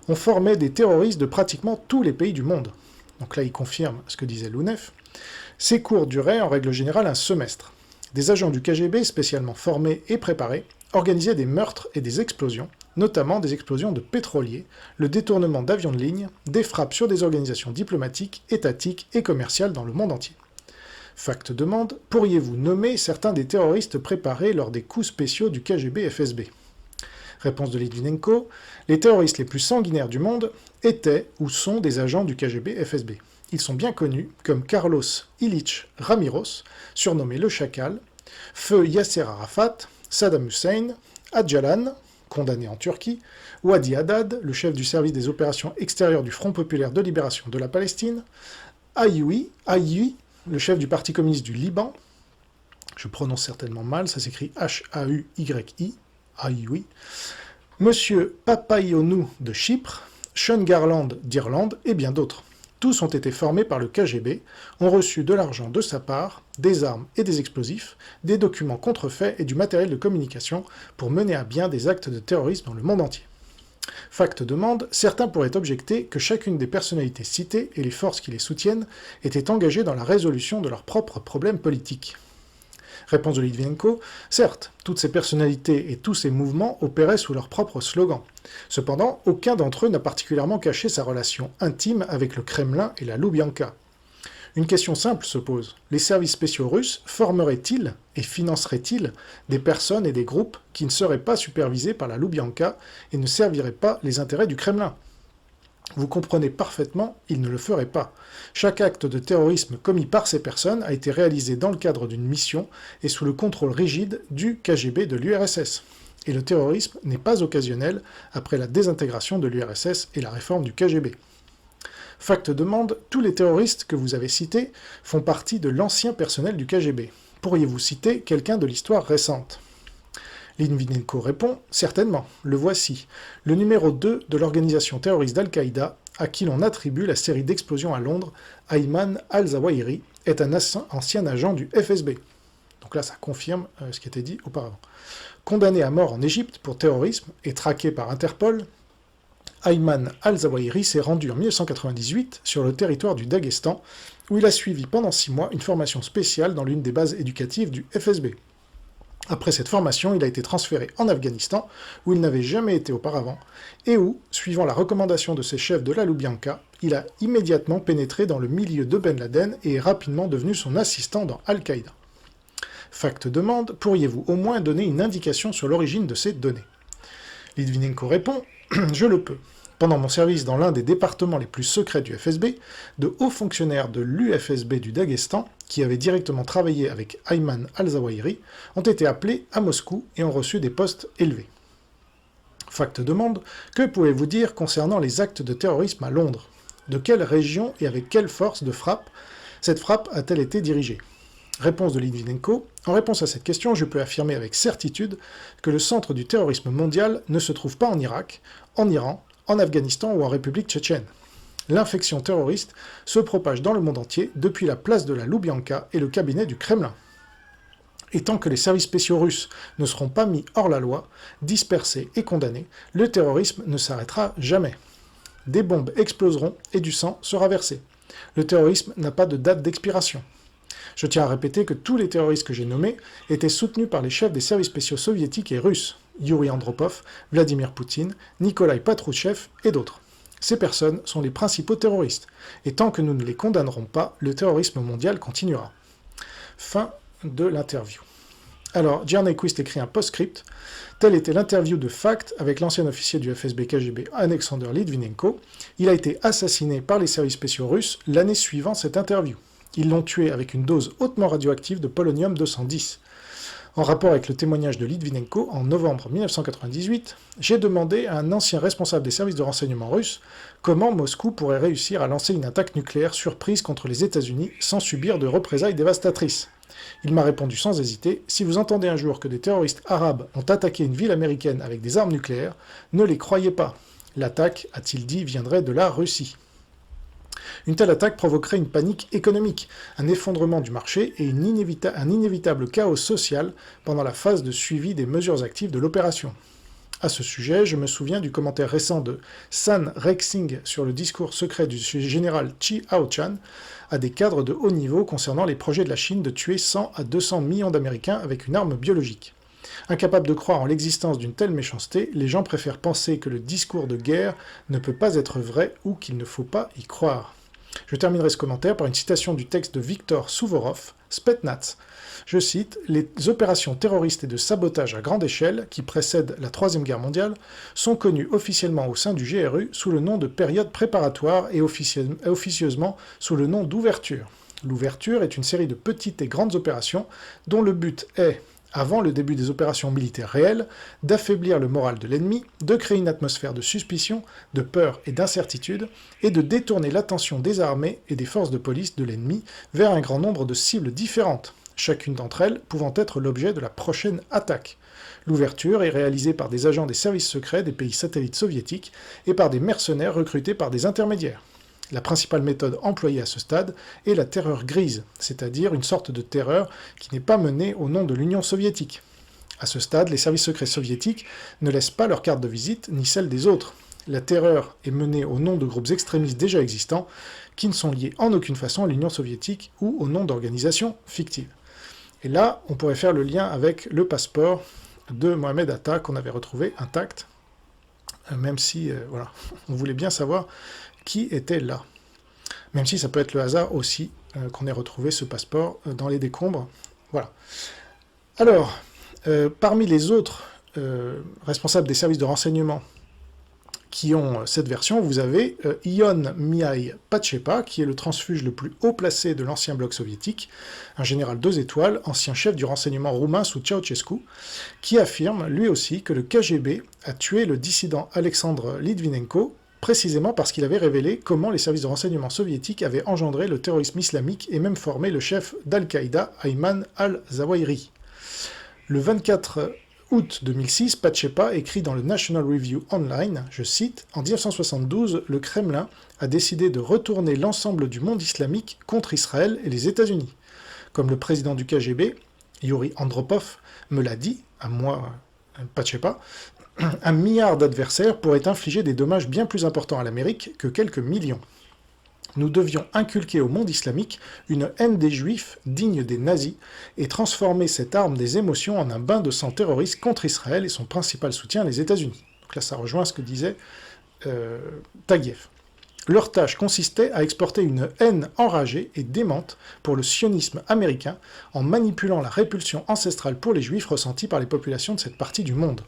on formait des terroristes de pratiquement tous les pays du monde. Donc là, il confirme ce que disait Lounev. Ces cours duraient en règle générale un semestre. Des agents du KGB spécialement formés et préparés organisaient des meurtres et des explosions, notamment des explosions de pétroliers, le détournement d'avions de ligne, des frappes sur des organisations diplomatiques, étatiques et commerciales dans le monde entier. FACT demande, pourriez-vous nommer certains des terroristes préparés lors des coups spéciaux du KGB-FSB? Réponse de Litvinenko, les terroristes les plus sanguinaires du monde étaient ou sont des agents du KGB-FSB. Ils sont bien connus comme Carlos Illich Ramiros, surnommé le Chacal, Feu Yasser Arafat, Saddam Hussein, Öcalan, condamné en Turquie, Wadi Haddad, le chef du service des opérations extérieures du Front populaire de libération de la Palestine, Ayoui, le chef du Parti communiste du Liban, je prononce certainement mal, ça s'écrit H-A-U-Y-I, Ayoui, Monsieur Papaionou de Chypre, Sean Garland d'Irlande et bien d'autres. Tous ont été formés par le KGB, ont reçu de l'argent de sa part, des armes et des explosifs, des documents contrefaits et du matériel de communication pour mener à bien des actes de terrorisme dans le monde entier. FACT demande, certains pourraient objecter que chacune des personnalités citées et les forces qui les soutiennent étaient engagées dans la résolution de leurs propres problèmes politiques. Réponse de Litvinenko, certes, toutes ces personnalités et tous ces mouvements opéraient sous leur propre slogan. Cependant, aucun d'entre eux n'a particulièrement caché sa relation intime avec le Kremlin et la Loubianka. Une question simple se pose. Les services spéciaux russes formeraient-ils et financeraient-ils des personnes et des groupes qui ne seraient pas supervisés par la Loubianka et ne serviraient pas les intérêts du Kremlin? Vous comprenez parfaitement, ils ne le feraient pas. Chaque acte de terrorisme commis par ces personnes a été réalisé dans le cadre d'une mission et sous le contrôle rigide du KGB de l'URSS. Et le terrorisme n'est pas occasionnel après la désintégration de l'URSS et la réforme du KGB. FACT demande, tous les terroristes que vous avez cités font partie de l'ancien personnel du KGB. Pourriez-vous citer quelqu'un de l'histoire récente? Litvinenko répond, certainement, le voici, le numéro 2 de l'organisation terroriste d'Al-Qaïda, à qui l'on attribue la série d'explosions à Londres, Ayman al-Zawahiri, est un ancien agent du FSB. Donc là, ça confirme ce qui était dit auparavant. Condamné à mort en Égypte pour terrorisme et traqué par Interpol, Ayman al-Zawahiri s'est rendu en 1998 sur le territoire du Daghestan, où il a suivi pendant 6 mois une formation spéciale dans l'une des bases éducatives du FSB. Après cette formation, il a été transféré en Afghanistan, où il n'avait jamais été auparavant, et où, suivant la recommandation de ses chefs de la Loubianka, il a immédiatement pénétré dans le milieu de Ben Laden et est rapidement devenu son assistant dans Al-Qaïda. FACT demande, pourriez-vous au moins donner une indication sur l'origine de ces données? Litvinenko répond, je le peux. Pendant mon service dans l'un des départements les plus secrets du FSB, de hauts fonctionnaires de l'UFSB du Daghestan, qui avaient directement travaillé avec Ayman al-Zawahiri, ont été appelés à Moscou et ont reçu des postes élevés. FACT demande, que pouvez-vous dire concernant les actes de terrorisme à Londres? De quelle région et avec quelle force de frappe cette frappe a-t-elle été dirigée? Réponse de Litvinenko, en réponse à cette question, je peux affirmer avec certitude que le centre du terrorisme mondial ne se trouve pas en Irak, en Iran, en Afghanistan ou en République tchétchène. L'infection terroriste se propage dans le monde entier depuis la place de la Loubianka et le cabinet du Kremlin. Et tant que les services spéciaux russes ne seront pas mis hors la loi, dispersés et condamnés, le terrorisme ne s'arrêtera jamais. Des bombes exploseront et du sang sera versé. Le terrorisme n'a pas de date d'expiration. Je tiens à répéter que tous les terroristes que j'ai nommés étaient soutenus par les chefs des services spéciaux soviétiques et russes, Yuri Andropov, Vladimir Poutine, Nikolai Patrouchev et d'autres. Ces personnes sont les principaux terroristes, et tant que nous ne les condamnerons pas, le terrorisme mondial continuera. Fin de l'interview. Alors, Djernequist écrit un post-script. Telle était l'interview de Fact avec l'ancien officier du FSB KGB Alexander Litvinenko. Il a été assassiné par les services spéciaux russes l'année suivant cette interview. Ils l'ont tué avec une dose hautement radioactive de polonium-210. En rapport avec le témoignage de Litvinenko, en novembre 1998, j'ai demandé à un ancien responsable des services de renseignement russes comment Moscou pourrait réussir à lancer une attaque nucléaire surprise contre les États-Unis sans subir de représailles dévastatrices. Il m'a répondu sans hésiter, si vous entendez un jour que des terroristes arabes ont attaqué une ville américaine avec des armes nucléaires, ne les croyez pas. L'attaque, a-t-il dit, viendrait de la Russie. Une telle attaque provoquerait une panique économique, un effondrement du marché et un inévitable chaos social pendant la phase de suivi des mesures actives de l'opération. À ce sujet, je me souviens du commentaire récent de San Rexing sur le discours secret du général Chi Hao-chan à des cadres de haut niveau concernant les projets de la Chine de tuer 100 à 200 millions d'Américains avec une arme biologique. Incapables de croire en l'existence d'une telle méchanceté, les gens préfèrent penser que le discours de guerre ne peut pas être vrai ou qu'il ne faut pas y croire. Je terminerai ce commentaire par une citation du texte de Viktor Suvorov, Spetsnaz. Je cite, « Les opérations terroristes et de sabotage à grande échelle, qui précèdent la Troisième Guerre mondiale, sont connues officiellement au sein du GRU sous le nom de période préparatoire et officieusement sous le nom d'ouverture. L'ouverture est une série de petites et grandes opérations dont le but est, avant le début des opérations militaires réelles, d'affaiblir le moral de l'ennemi, de créer une atmosphère de suspicion, de peur et d'incertitude, et de détourner l'attention des armées et des forces de police de l'ennemi vers un grand nombre de cibles différentes, chacune d'entre elles pouvant être l'objet de la prochaine attaque. L'ouverture est réalisée par des agents des services secrets des pays satellites soviétiques et par des mercenaires recrutés par des intermédiaires. La principale méthode employée à ce stade est la terreur grise, c'est-à-dire une sorte de terreur qui n'est pas menée au nom de l'Union soviétique. À ce stade, les services secrets soviétiques ne laissent pas leur carte de visite ni celle des autres. La terreur est menée au nom de groupes extrémistes déjà existants qui ne sont liés en aucune façon à l'Union soviétique ou au nom d'organisations fictives. Et là, on pourrait faire le lien avec le passeport de Mohamed Atta qu'on avait retrouvé intact, même si voilà, on voulait bien savoir qui était là. Même si ça peut être le hasard aussi qu'on ait retrouvé ce passeport dans les décombres. Voilà. Alors, parmi les autres responsables des services de renseignement qui ont cette version, vous avez Ion Mihai Pacepa, qui est le transfuge le plus haut placé de l'ancien bloc soviétique, un général 2 étoiles, ancien chef du renseignement roumain sous Ceausescu, qui affirme lui aussi que le KGB a tué le dissident Alexandre Litvinenko, précisément parce qu'il avait révélé comment les services de renseignement soviétiques avaient engendré le terrorisme islamique et même formé le chef d'Al-Qaïda, Ayman al-Zawahiri. Le 24 août 2006, Pacepa écrit dans le National Review Online, je cite, « En 1972, le Kremlin a décidé de retourner l'ensemble du monde islamique contre Israël et les États-Unis. Comme le président du KGB, Yuri Andropov, me l'a dit, à moi, Pacepa, un milliard d'adversaires pourrait infliger des dommages bien plus importants à l'Amérique que quelques millions. Nous devions inculquer au monde islamique une haine des juifs digne des nazis et transformer cette arme des émotions en un bain de sang terroriste contre Israël et son principal soutien, les États-Unis. » Donc là, ça rejoint ce que disait Taguieff. Leur tâche consistait à exporter une haine enragée et démente pour le sionisme américain en manipulant la répulsion ancestrale pour les juifs ressentie par les populations de cette partie du monde.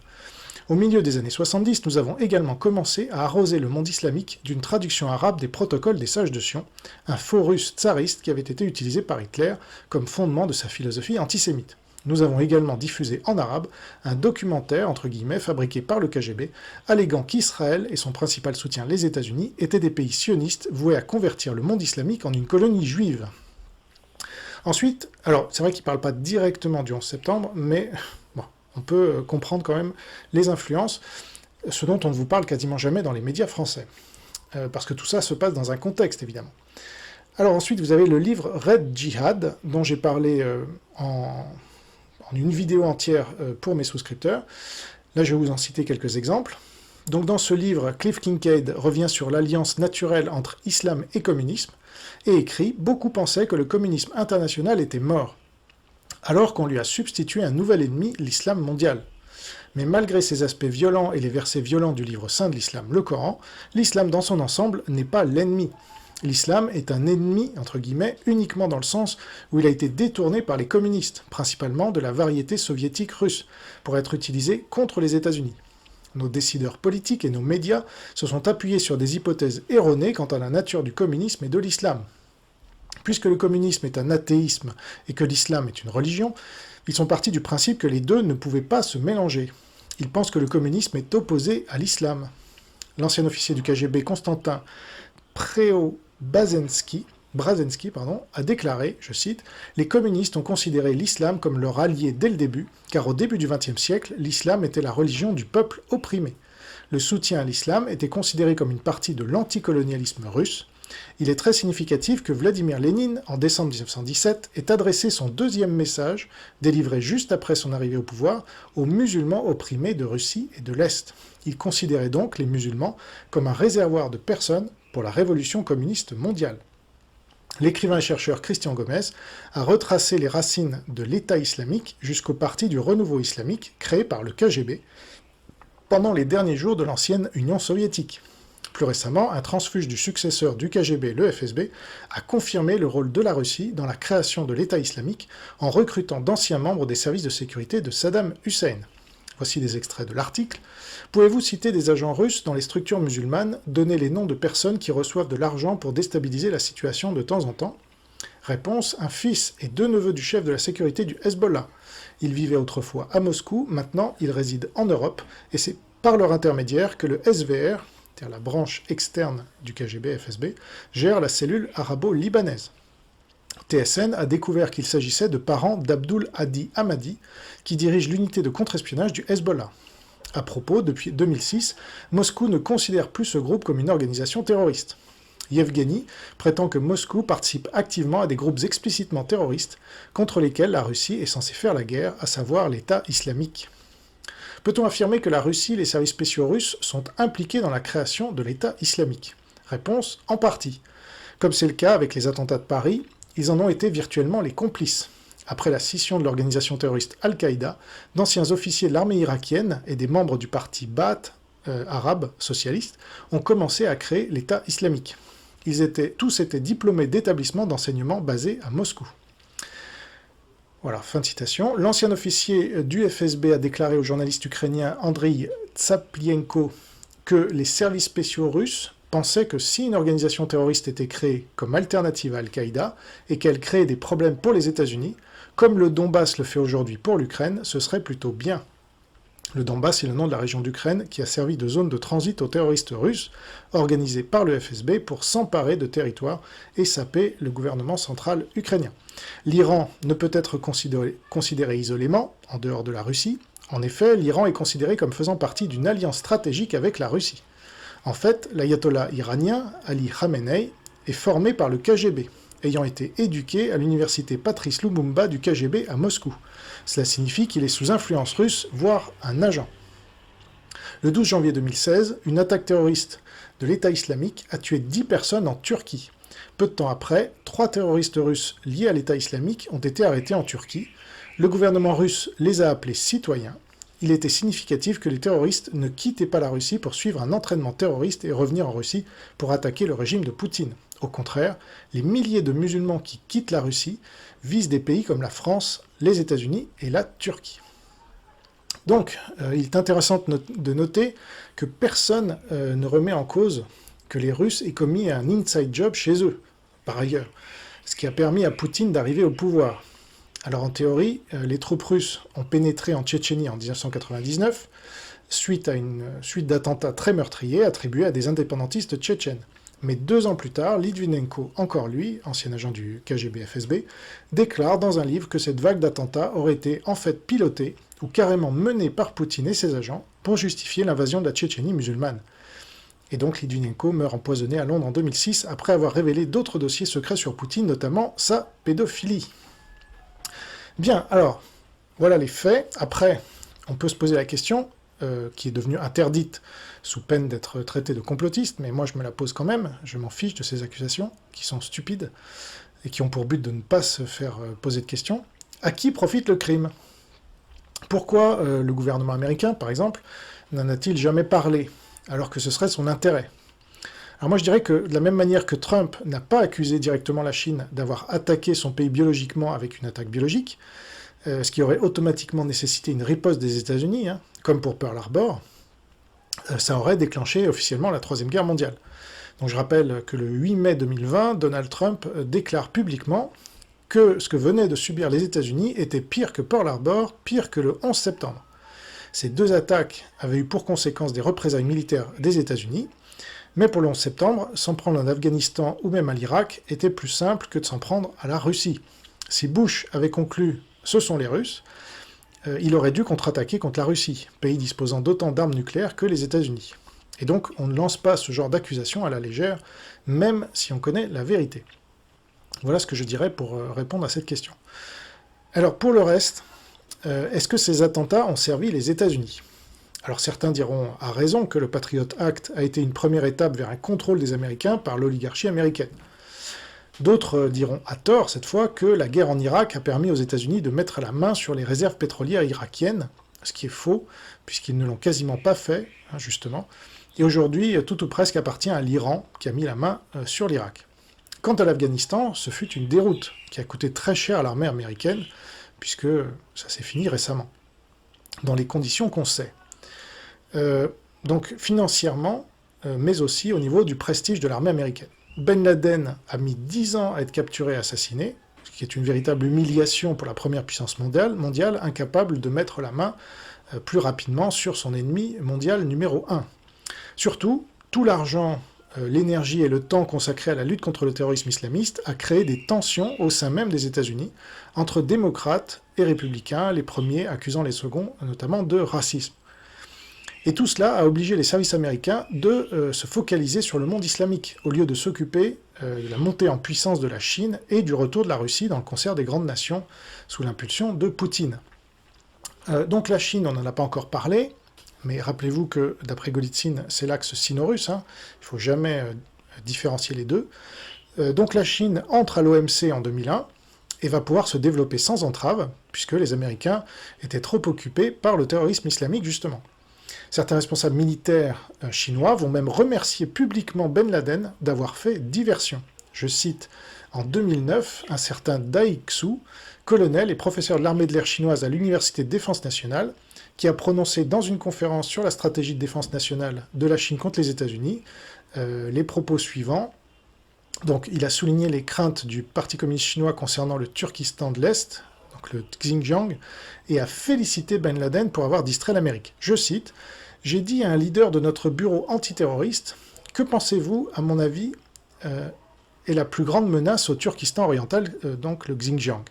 Au milieu des années 70, nous avons également commencé à arroser le monde islamique d'une traduction arabe des protocoles des sages de Sion, un faux russe tsariste qui avait été utilisé par Hitler comme fondement de sa philosophie antisémite. Nous avons également diffusé en arabe un documentaire, entre guillemets, fabriqué par le KGB, alléguant qu'Israël et son principal soutien, les États-Unis, étaient des pays sionistes voués à convertir le monde islamique en une colonie juive. Ensuite, alors c'est vrai qu'il ne parle pas directement du 11 septembre, mais bon, on peut comprendre quand même les influences, ce dont on ne vous parle quasiment jamais dans les médias français. parce que tout ça se passe dans un contexte, évidemment. Alors ensuite, vous avez le livre Red Jihad, dont j'ai parlé en une vidéo entière pour mes souscripteurs. Là, je vais vous en citer quelques exemples. Donc dans ce livre, Cliff Kincaid revient sur l'alliance naturelle entre islam et communisme, et écrit « Beaucoup pensaient que le communisme international était mort, alors qu'on lui a substitué un nouvel ennemi, l'islam mondial. Mais malgré ses aspects violents et les versets violents du livre saint de l'islam, le Coran, l'islam dans son ensemble n'est pas l'ennemi. L'islam est un ennemi, entre guillemets, uniquement dans le sens où il a été détourné par les communistes, principalement de la variété soviétique russe, pour être utilisé contre les États-Unis. Nos décideurs politiques et nos médias se sont appuyés sur des hypothèses erronées quant à la nature du communisme et de l'islam. Puisque le communisme est un athéisme et que l'islam est une religion, ils sont partis du principe que les deux ne pouvaient pas se mélanger. Ils pensent que le communisme est opposé à l'islam. L'ancien officier du KGB Konstantin Preobrazhensky a déclaré, je cite, « Les communistes ont considéré l'islam comme leur allié dès le début, car au début du XXe siècle, l'islam était la religion du peuple opprimé. Le soutien à l'islam était considéré comme une partie de l'anticolonialisme russe. Il est très significatif que Vladimir Lénine, en décembre 1917, ait adressé son deuxième message, délivré juste après son arrivée au pouvoir, aux musulmans opprimés de Russie et de l'Est. Il considérait donc les musulmans comme un réservoir de personnes pour la révolution communiste mondiale. » L'écrivain et chercheur Christian Gomez a retracé les racines de l'État islamique jusqu'au parti du renouveau islamique créé par le KGB pendant les derniers jours de l'ancienne Union soviétique. Plus récemment, un transfuge du successeur du KGB, le FSB, a confirmé le rôle de la Russie dans la création de l'État islamique en recrutant d'anciens membres des services de sécurité de Saddam Hussein. Voici des extraits de l'article. Pouvez-vous citer des agents russes dans les structures musulmanes, donner les noms de personnes qui reçoivent de l'argent pour déstabiliser la situation de temps en temps? Réponse, un fils et 2 neveux du chef de la sécurité du Hezbollah. Ils vivaient autrefois à Moscou, maintenant ils résident en Europe, et c'est par leur intermédiaire que le SVR, c'est-à-dire la branche externe du KGB-FSB, gère la cellule arabo-libanaise. TSN a découvert qu'il s'agissait de parents d'Abdul Hadi Ahmadi, qui dirige l'unité de contre-espionnage du Hezbollah. À propos, depuis 2006, Moscou ne considère plus ce groupe comme une organisation terroriste. Yevgeny prétend que Moscou participe activement à des groupes explicitement terroristes contre lesquels la Russie est censée faire la guerre, à savoir l'État islamique. Peut-on affirmer que la Russie et les services spéciaux russes sont impliqués dans la création de l'État islamique? Réponse, en partie. Comme c'est le cas avec les attentats de Paris, ils en ont été virtuellement les complices. Après la scission de l'organisation terroriste Al-Qaïda, d'anciens officiers de l'armée irakienne et des membres du parti Ba'ath arabe socialiste ont commencé à créer l'État islamique. Tous étaient diplômés d'établissements d'enseignement basés à Moscou. Voilà, fin de citation. L'ancien officier du FSB a déclaré au journaliste ukrainien Andriy Tsaplienko que les services spéciaux russes pensaient que si une organisation terroriste était créée comme alternative à Al-Qaïda et qu'elle créait des problèmes pour les États-Unis, comme le Donbass le fait aujourd'hui pour l'Ukraine, ce serait plutôt bien. Le Donbass est le nom de la région d'Ukraine qui a servi de zone de transit aux terroristes russes, organisés par le FSB pour s'emparer de territoires et saper le gouvernement central ukrainien. L'Iran ne peut être considéré isolément, en dehors de la Russie. En effet, l'Iran est considéré comme faisant partie d'une alliance stratégique avec la Russie. En fait, l'ayatollah iranien, Ali Khamenei, est formé par le KGB, ayant été éduqué à l'université Patrice Lumumba du KGB à Moscou. Cela signifie qu'il est sous influence russe, voire un agent. Le 12 janvier 2016, une attaque terroriste de l'État islamique a tué 10 personnes en Turquie. Peu de temps après, 3 terroristes russes liés à l'État islamique ont été arrêtés en Turquie. Le gouvernement russe les a appelés citoyens. Il était significatif que les terroristes ne quittaient pas la Russie pour suivre un entraînement terroriste et revenir en Russie pour attaquer le régime de Poutine. Au contraire, les milliers de musulmans qui quittent la Russie visent des pays comme la France, les États-Unis et la Turquie. Donc, il est intéressant de noter que personne ne remet en cause que les Russes aient commis un inside job chez eux, par ailleurs, ce qui a permis à Poutine d'arriver au pouvoir. Alors en théorie, les troupes russes ont pénétré en Tchétchénie en 1999, suite à une suite d'attentats très meurtriers attribués à des indépendantistes tchétchènes. Mais 2 ans plus tard, Litvinenko, encore lui, ancien agent du KGB-FSB, déclare dans un livre que cette vague d'attentats aurait été en fait pilotée ou carrément menée par Poutine et ses agents pour justifier l'invasion de la Tchétchénie musulmane. Et donc Litvinenko meurt empoisonné à Londres en 2006 après avoir révélé d'autres dossiers secrets sur Poutine, notamment sa pédophilie. Bien, alors, voilà les faits. Après, on peut se poser la question, qui est devenue interdite sous peine d'être traité de complotiste, mais moi je me la pose quand même, je m'en fiche de ces accusations, qui sont stupides, et qui ont pour but de ne pas se faire poser de questions. À qui profite le crime? Pourquoi le gouvernement américain, par exemple, n'en a-t-il jamais parlé, alors que ce serait son intérêt? Alors moi je dirais que de la même manière que Trump n'a pas accusé directement la Chine d'avoir attaqué son pays biologiquement avec une attaque biologique, ce qui aurait automatiquement nécessité une riposte des États-Unis, hein, comme pour Pearl Harbor, ça aurait déclenché officiellement la Troisième Guerre mondiale. Donc je rappelle que le 8 mai 2020, Donald Trump déclare publiquement que ce que venaient de subir les États-Unis était pire que Pearl Harbor, pire que le 11 septembre. Ces deux attaques avaient eu pour conséquence des représailles militaires des États-Unis, mais pour le 11 septembre, s'en prendre en Afghanistan ou même à l'Irak était plus simple que de s'en prendre à la Russie. Si Bush avait conclu « ce sont les Russes », il aurait dû contre-attaquer contre la Russie, pays disposant d'autant d'armes nucléaires que les États-Unis. Et donc on ne lance pas ce genre d'accusation à la légère, même si on connaît la vérité. Voilà ce que je dirais pour répondre à cette question. Alors pour le reste, est-ce que ces attentats ont servi les États-Unis? Alors certains diront à raison que le Patriot Act a été une première étape vers un contrôle des Américains par l'oligarchie américaine. D'autres diront à tort cette fois que la guerre en Irak a permis aux États-Unis de mettre la main sur les réserves pétrolières irakiennes, ce qui est faux, puisqu'ils ne l'ont quasiment pas fait, hein, justement, et aujourd'hui tout ou presque appartient à l'Iran qui a mis la main sur l'Irak. Quant à l'Afghanistan, ce fut une déroute qui a coûté très cher à l'armée américaine, puisque ça s'est fini récemment, dans les conditions qu'on sait. Donc financièrement, mais aussi au niveau du prestige de l'armée américaine. Ben Laden a mis 10 ans à être capturé et assassiné, ce qui est une véritable humiliation pour la première puissance mondiale, incapable de mettre la main plus rapidement sur son ennemi mondial numéro 1. Surtout, tout l'argent, l'énergie et le temps consacrés à la lutte contre le terrorisme islamiste a créé des tensions au sein même des États-Unis entre démocrates et républicains, les premiers accusant les seconds notamment de racisme. Et tout cela a obligé les services américains de se focaliser sur le monde islamique, au lieu de s'occuper de la montée en puissance de la Chine et du retour de la Russie dans le concert des grandes nations, sous l'impulsion de Poutine. Donc la Chine, on n'en a pas encore parlé, mais rappelez-vous que, d'après Golitsyn, c'est l'axe sino-russe, hein, il ne faut jamais différencier les deux. Donc la Chine entre à l'OMC en 2001, et va pouvoir se développer sans entrave, puisque les Américains étaient trop occupés par le terrorisme islamique, justement. Certains responsables militaires chinois vont même remercier publiquement Ben Laden d'avoir fait diversion. Je cite, en 2009, un certain Dai Xu, colonel et professeur de l'armée de l'air chinoise à l'Université de défense nationale, qui a prononcé dans une conférence sur la stratégie de défense nationale de la Chine contre les États-Unis les propos suivants. Donc, il a souligné les craintes du Parti communiste chinois concernant le Turkestan de l'Est, donc le Xinjiang, et a félicité Ben Laden pour avoir distrait l'Amérique. Je cite, « J'ai dit à un leader de notre bureau antiterroriste, que pensez-vous, à mon avis, est la plus grande menace au Turkestan oriental, donc le Xinjiang ?»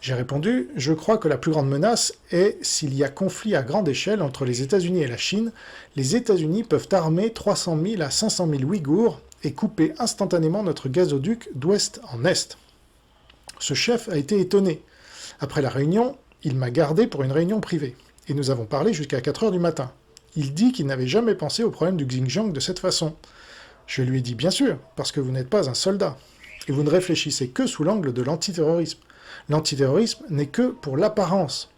J'ai répondu, « Je crois que la plus grande menace est s'il y a conflit à grande échelle entre les États-Unis et la Chine, les États-Unis peuvent armer 300 000 à 500 000 Ouïghours et couper instantanément notre gazoduc d'ouest en est. » Ce chef a été étonné. Après la réunion, il m'a gardé pour une réunion privée, et nous avons parlé jusqu'à 4 heures du matin. Il dit qu'il n'avait jamais pensé au problème du Xinjiang de cette façon. Je lui ai dit, bien sûr, parce que vous n'êtes pas un soldat, et vous ne réfléchissez que sous l'angle de l'antiterrorisme. L'antiterrorisme n'est que pour l'apparence.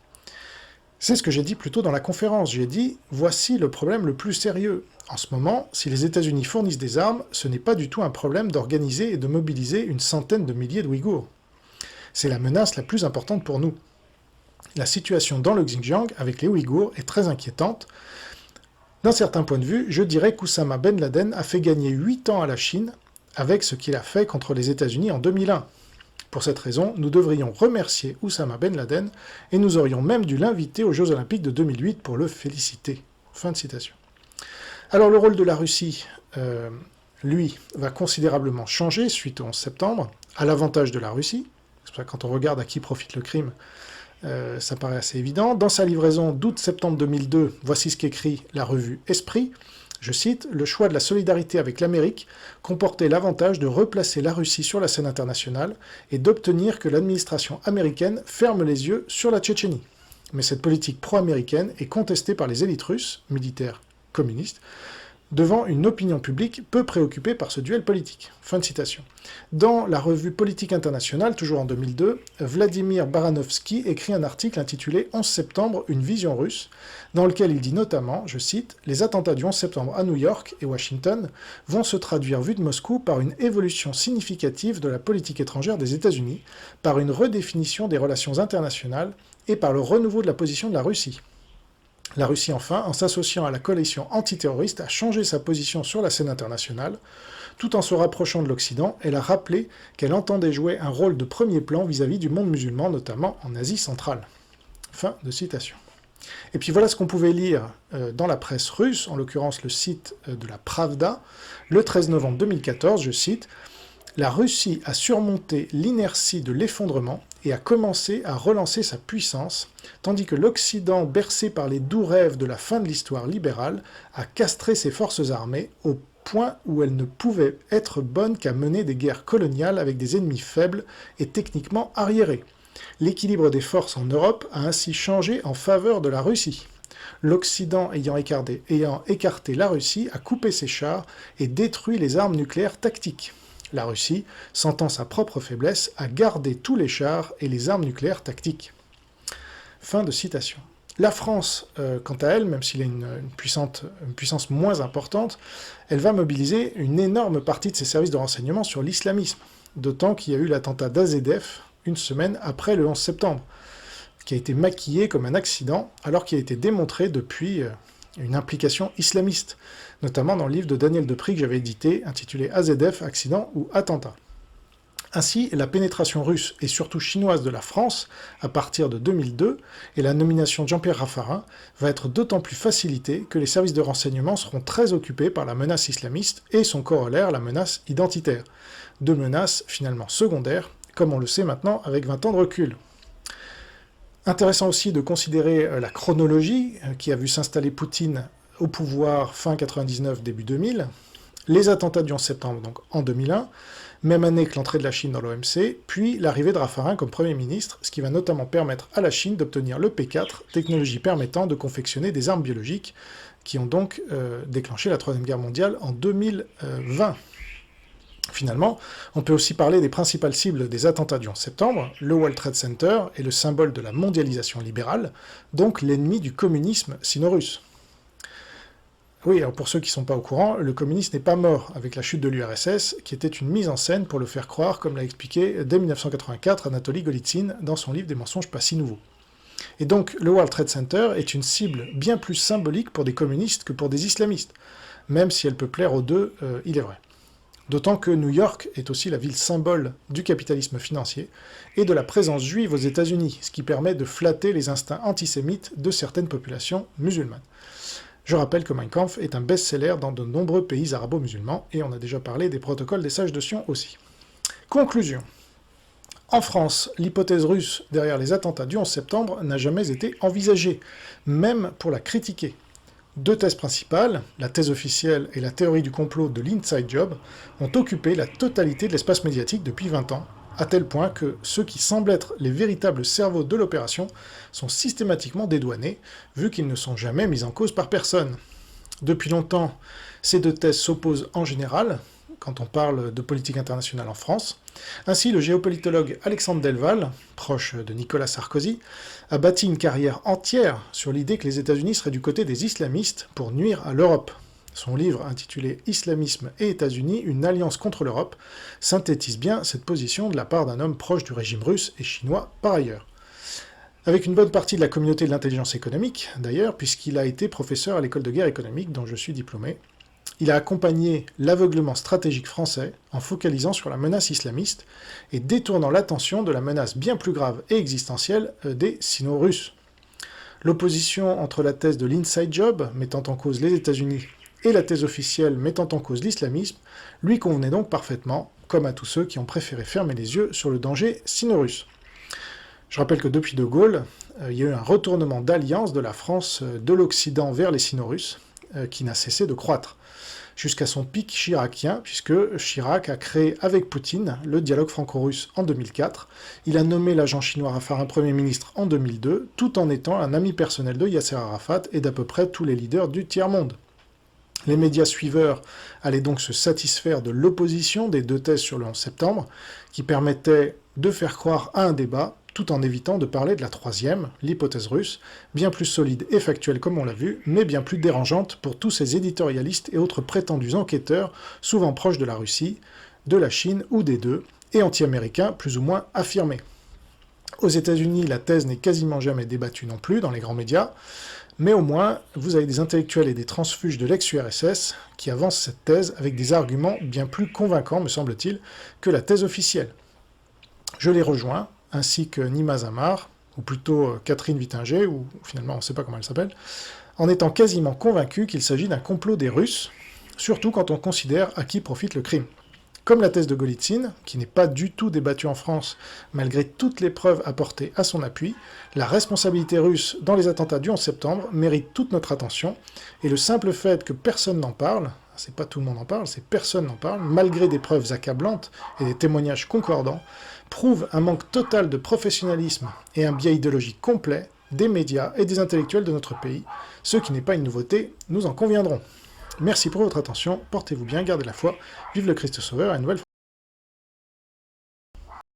C'est ce que j'ai dit plus tôt dans la conférence. J'ai dit, voici le problème le plus sérieux. En ce moment, si les États-Unis fournissent des armes, ce n'est pas du tout un problème d'organiser et de mobiliser une centaine de milliers de Ouïghours. C'est la menace la plus importante pour nous. La situation dans le Xinjiang avec les Ouïghours est très inquiétante. D'un certain point de vue, je dirais qu'Oussama Ben Laden a fait gagner 8 ans à la Chine avec ce qu'il a fait contre les États-Unis en 2001. Pour cette raison, nous devrions remercier Oussama Ben Laden et nous aurions même dû l'inviter aux Jeux Olympiques de 2008 pour le féliciter. Fin de citation. Alors le rôle de la Russie, lui, va considérablement changer suite au 11 septembre, à l'avantage de la Russie. C'est pour ça que quand on regarde à qui profite le crime, ça paraît assez évident. Dans sa livraison d'août-septembre 2002, voici ce qu'écrit la revue Esprit. Je cite, « Le choix de la solidarité avec l'Amérique comportait l'avantage de replacer la Russie sur la scène internationale et d'obtenir que l'administration américaine ferme les yeux sur la Tchétchénie. Mais cette politique pro-américaine est contestée par les élites russes, militaires, communistes, devant une opinion publique peu préoccupée par ce duel politique. » Fin de citation. Dans la revue Politique internationale, toujours en 2002, Vladimir Baranovski écrit un article intitulé « 11 septembre, une vision russe », dans lequel il dit notamment, je cite, « Les attentats du 11 septembre à New York et Washington vont se traduire, vus de Moscou, par une évolution significative de la politique étrangère des États-Unis, par une redéfinition des relations internationales et par le renouveau de la position de la Russie. La Russie, enfin, en s'associant à la coalition antiterroriste, a changé sa position sur la scène internationale. Tout en se rapprochant de l'Occident, elle a rappelé qu'elle entendait jouer un rôle de premier plan vis-à-vis du monde musulman, notamment en Asie centrale. » Fin de citation. Et puis voilà ce qu'on pouvait lire dans la presse russe, en l'occurrence le site de la Pravda, le 13 novembre 2014, je cite, « La Russie a surmonté l'inertie de l'effondrement et a commencé à relancer sa puissance, tandis que l'Occident, bercé par les doux rêves de la fin de l'histoire libérale, a castré ses forces armées au point où elles ne pouvaient être bonnes qu'à mener des guerres coloniales avec des ennemis faibles et techniquement arriérés. L'équilibre des forces en Europe a ainsi changé en faveur de la Russie. L'Occident ayant écarté la Russie a coupé ses chars et détruit les armes nucléaires tactiques. La Russie, sentant sa propre faiblesse, a gardé tous les chars et les armes nucléaires tactiques. » Fin de citation. La France, quant à elle, même s'il a une puissance moins importante, elle va mobiliser une énorme partie de ses services de renseignement sur l'islamisme, d'autant qu'il y a eu l'attentat d'AZF une semaine après le 11 septembre, qui a été maquillé comme un accident, alors qu'il a été démontré depuis une implication islamiste, notamment dans le livre de Daniel Depry que j'avais édité, intitulé AZF, accident ou attentat. Ainsi, la pénétration russe et surtout chinoise de la France, à partir de 2002, et la nomination de Jean-Pierre Raffarin, va être d'autant plus facilitée que les services de renseignement seront très occupés par la menace islamiste et son corollaire, la menace identitaire. Deux menaces finalement secondaires, comme on le sait maintenant avec 20 ans de recul. Intéressant aussi de considérer la chronologie qui a vu s'installer Poutine au pouvoir fin 99, début 2000, les attentats du 11 septembre donc en 2001, même année que l'entrée de la Chine dans l'OMC, puis l'arrivée de Raffarin comme Premier ministre, ce qui va notamment permettre à la Chine d'obtenir le P4, technologie permettant de confectionner des armes biologiques, qui ont donc déclenché la Troisième Guerre mondiale en 2020. Finalement, on peut aussi parler des principales cibles des attentats du 11 septembre. Le World Trade Center est le symbole de la mondialisation libérale, donc l'ennemi du communisme sino-russe. Oui, alors pour ceux qui ne sont pas au courant, le communisme n'est pas mort avec la chute de l'URSS, qui était une mise en scène pour le faire croire, comme l'a expliqué dès 1984 Anatoly Golitsyn dans son livre Des mensonges pas si nouveaux. Et donc, le World Trade Center est une cible bien plus symbolique pour des communistes que pour des islamistes, même si elle peut plaire aux deux, il est vrai. D'autant que New York est aussi la ville symbole du capitalisme financier et de la présence juive aux États-Unis, ce qui permet de flatter les instincts antisémites de certaines populations musulmanes. Je rappelle que Mein Kampf est un best-seller dans de nombreux pays arabo-musulmans, et on a déjà parlé des protocoles des sages de Sion aussi. Conclusion. En France, l'hypothèse russe derrière les attentats du 11 septembre n'a jamais été envisagée, même pour la critiquer. Deux thèses principales, la thèse officielle et la théorie du complot de l'Inside Job, ont occupé la totalité de l'espace médiatique depuis 20 ans, à tel point que ceux qui semblent être les véritables cerveaux de l'opération sont systématiquement dédouanés, vu qu'ils ne sont jamais mis en cause par personne. Depuis longtemps, ces deux thèses s'opposent en général, quand on parle de politique internationale en France. Ainsi, le géopolitologue Alexandre Delval, proche de Nicolas Sarkozy, a bâti une carrière entière sur l'idée que les États-Unis seraient du côté des islamistes pour nuire à l'Europe. Son livre intitulé « Islamisme et États-Unis, une alliance contre l'Europe » synthétise bien cette position de la part d'un homme proche du régime russe et chinois par ailleurs. Avec une bonne partie de la communauté de l'intelligence économique, d'ailleurs, puisqu'il a été professeur à l'école de guerre économique dont je suis diplômé. Il a accompagné l'aveuglement stratégique français en focalisant sur la menace islamiste et détournant l'attention de la menace bien plus grave et existentielle des sino-russes. L'opposition entre la thèse de l'Inside Job, mettant en cause les États-Unis, et la thèse officielle mettant en cause l'islamisme, lui convenait donc parfaitement, comme à tous ceux qui ont préféré fermer les yeux sur le danger sino-russe. Je rappelle que depuis De Gaulle, il y a eu un retournement d'alliance de la France de l'Occident vers les sino-russes, qui n'a cessé de croître, jusqu'à son pic chiracien, puisque Chirac a créé avec Poutine le dialogue franco-russe en 2004. Il a nommé l'agent chinois Raffarin Premier ministre en 2002, tout en étant un ami personnel de Yasser Arafat et d'à peu près tous les leaders du tiers-monde. Les médias suiveurs allaient donc se satisfaire de l'opposition des deux thèses sur le 11 septembre, qui permettait de faire croire à un débat, tout en évitant de parler de la troisième, l'hypothèse russe, bien plus solide et factuelle comme on l'a vu, mais bien plus dérangeante pour tous ces éditorialistes et autres prétendus enquêteurs, souvent proches de la Russie, de la Chine ou des deux, et anti-américains plus ou moins affirmés. Aux États-Unis, la thèse n'est quasiment jamais débattue non plus dans les grands médias, mais au moins, vous avez des intellectuels et des transfuges de l'ex-URSS qui avancent cette thèse avec des arguments bien plus convaincants, me semble-t-il, que la thèse officielle. Je les rejoins, ainsi que Nima Zamar, ou plutôt Catherine Vittinger, ou finalement on ne sait pas comment elle s'appelle, en étant quasiment convaincus qu'il s'agit d'un complot des Russes, surtout quand on considère à qui profite le crime. Comme la thèse de Golitsyn, qui n'est pas du tout débattue en France, malgré toutes les preuves apportées à son appui, la responsabilité russe dans les attentats du 11 septembre mérite toute notre attention, et le simple fait que personne n'en parle, c'est pas tout le monde en parle, c'est personne n'en parle, malgré des preuves accablantes et des témoignages concordants, prouve un manque total de professionnalisme et un biais idéologique complet des médias et des intellectuels de notre pays, ce qui n'est pas une nouveauté, nous en conviendrons. Merci pour votre attention, portez-vous bien, gardez la foi, vive le Christ Sauveur et une nouvelle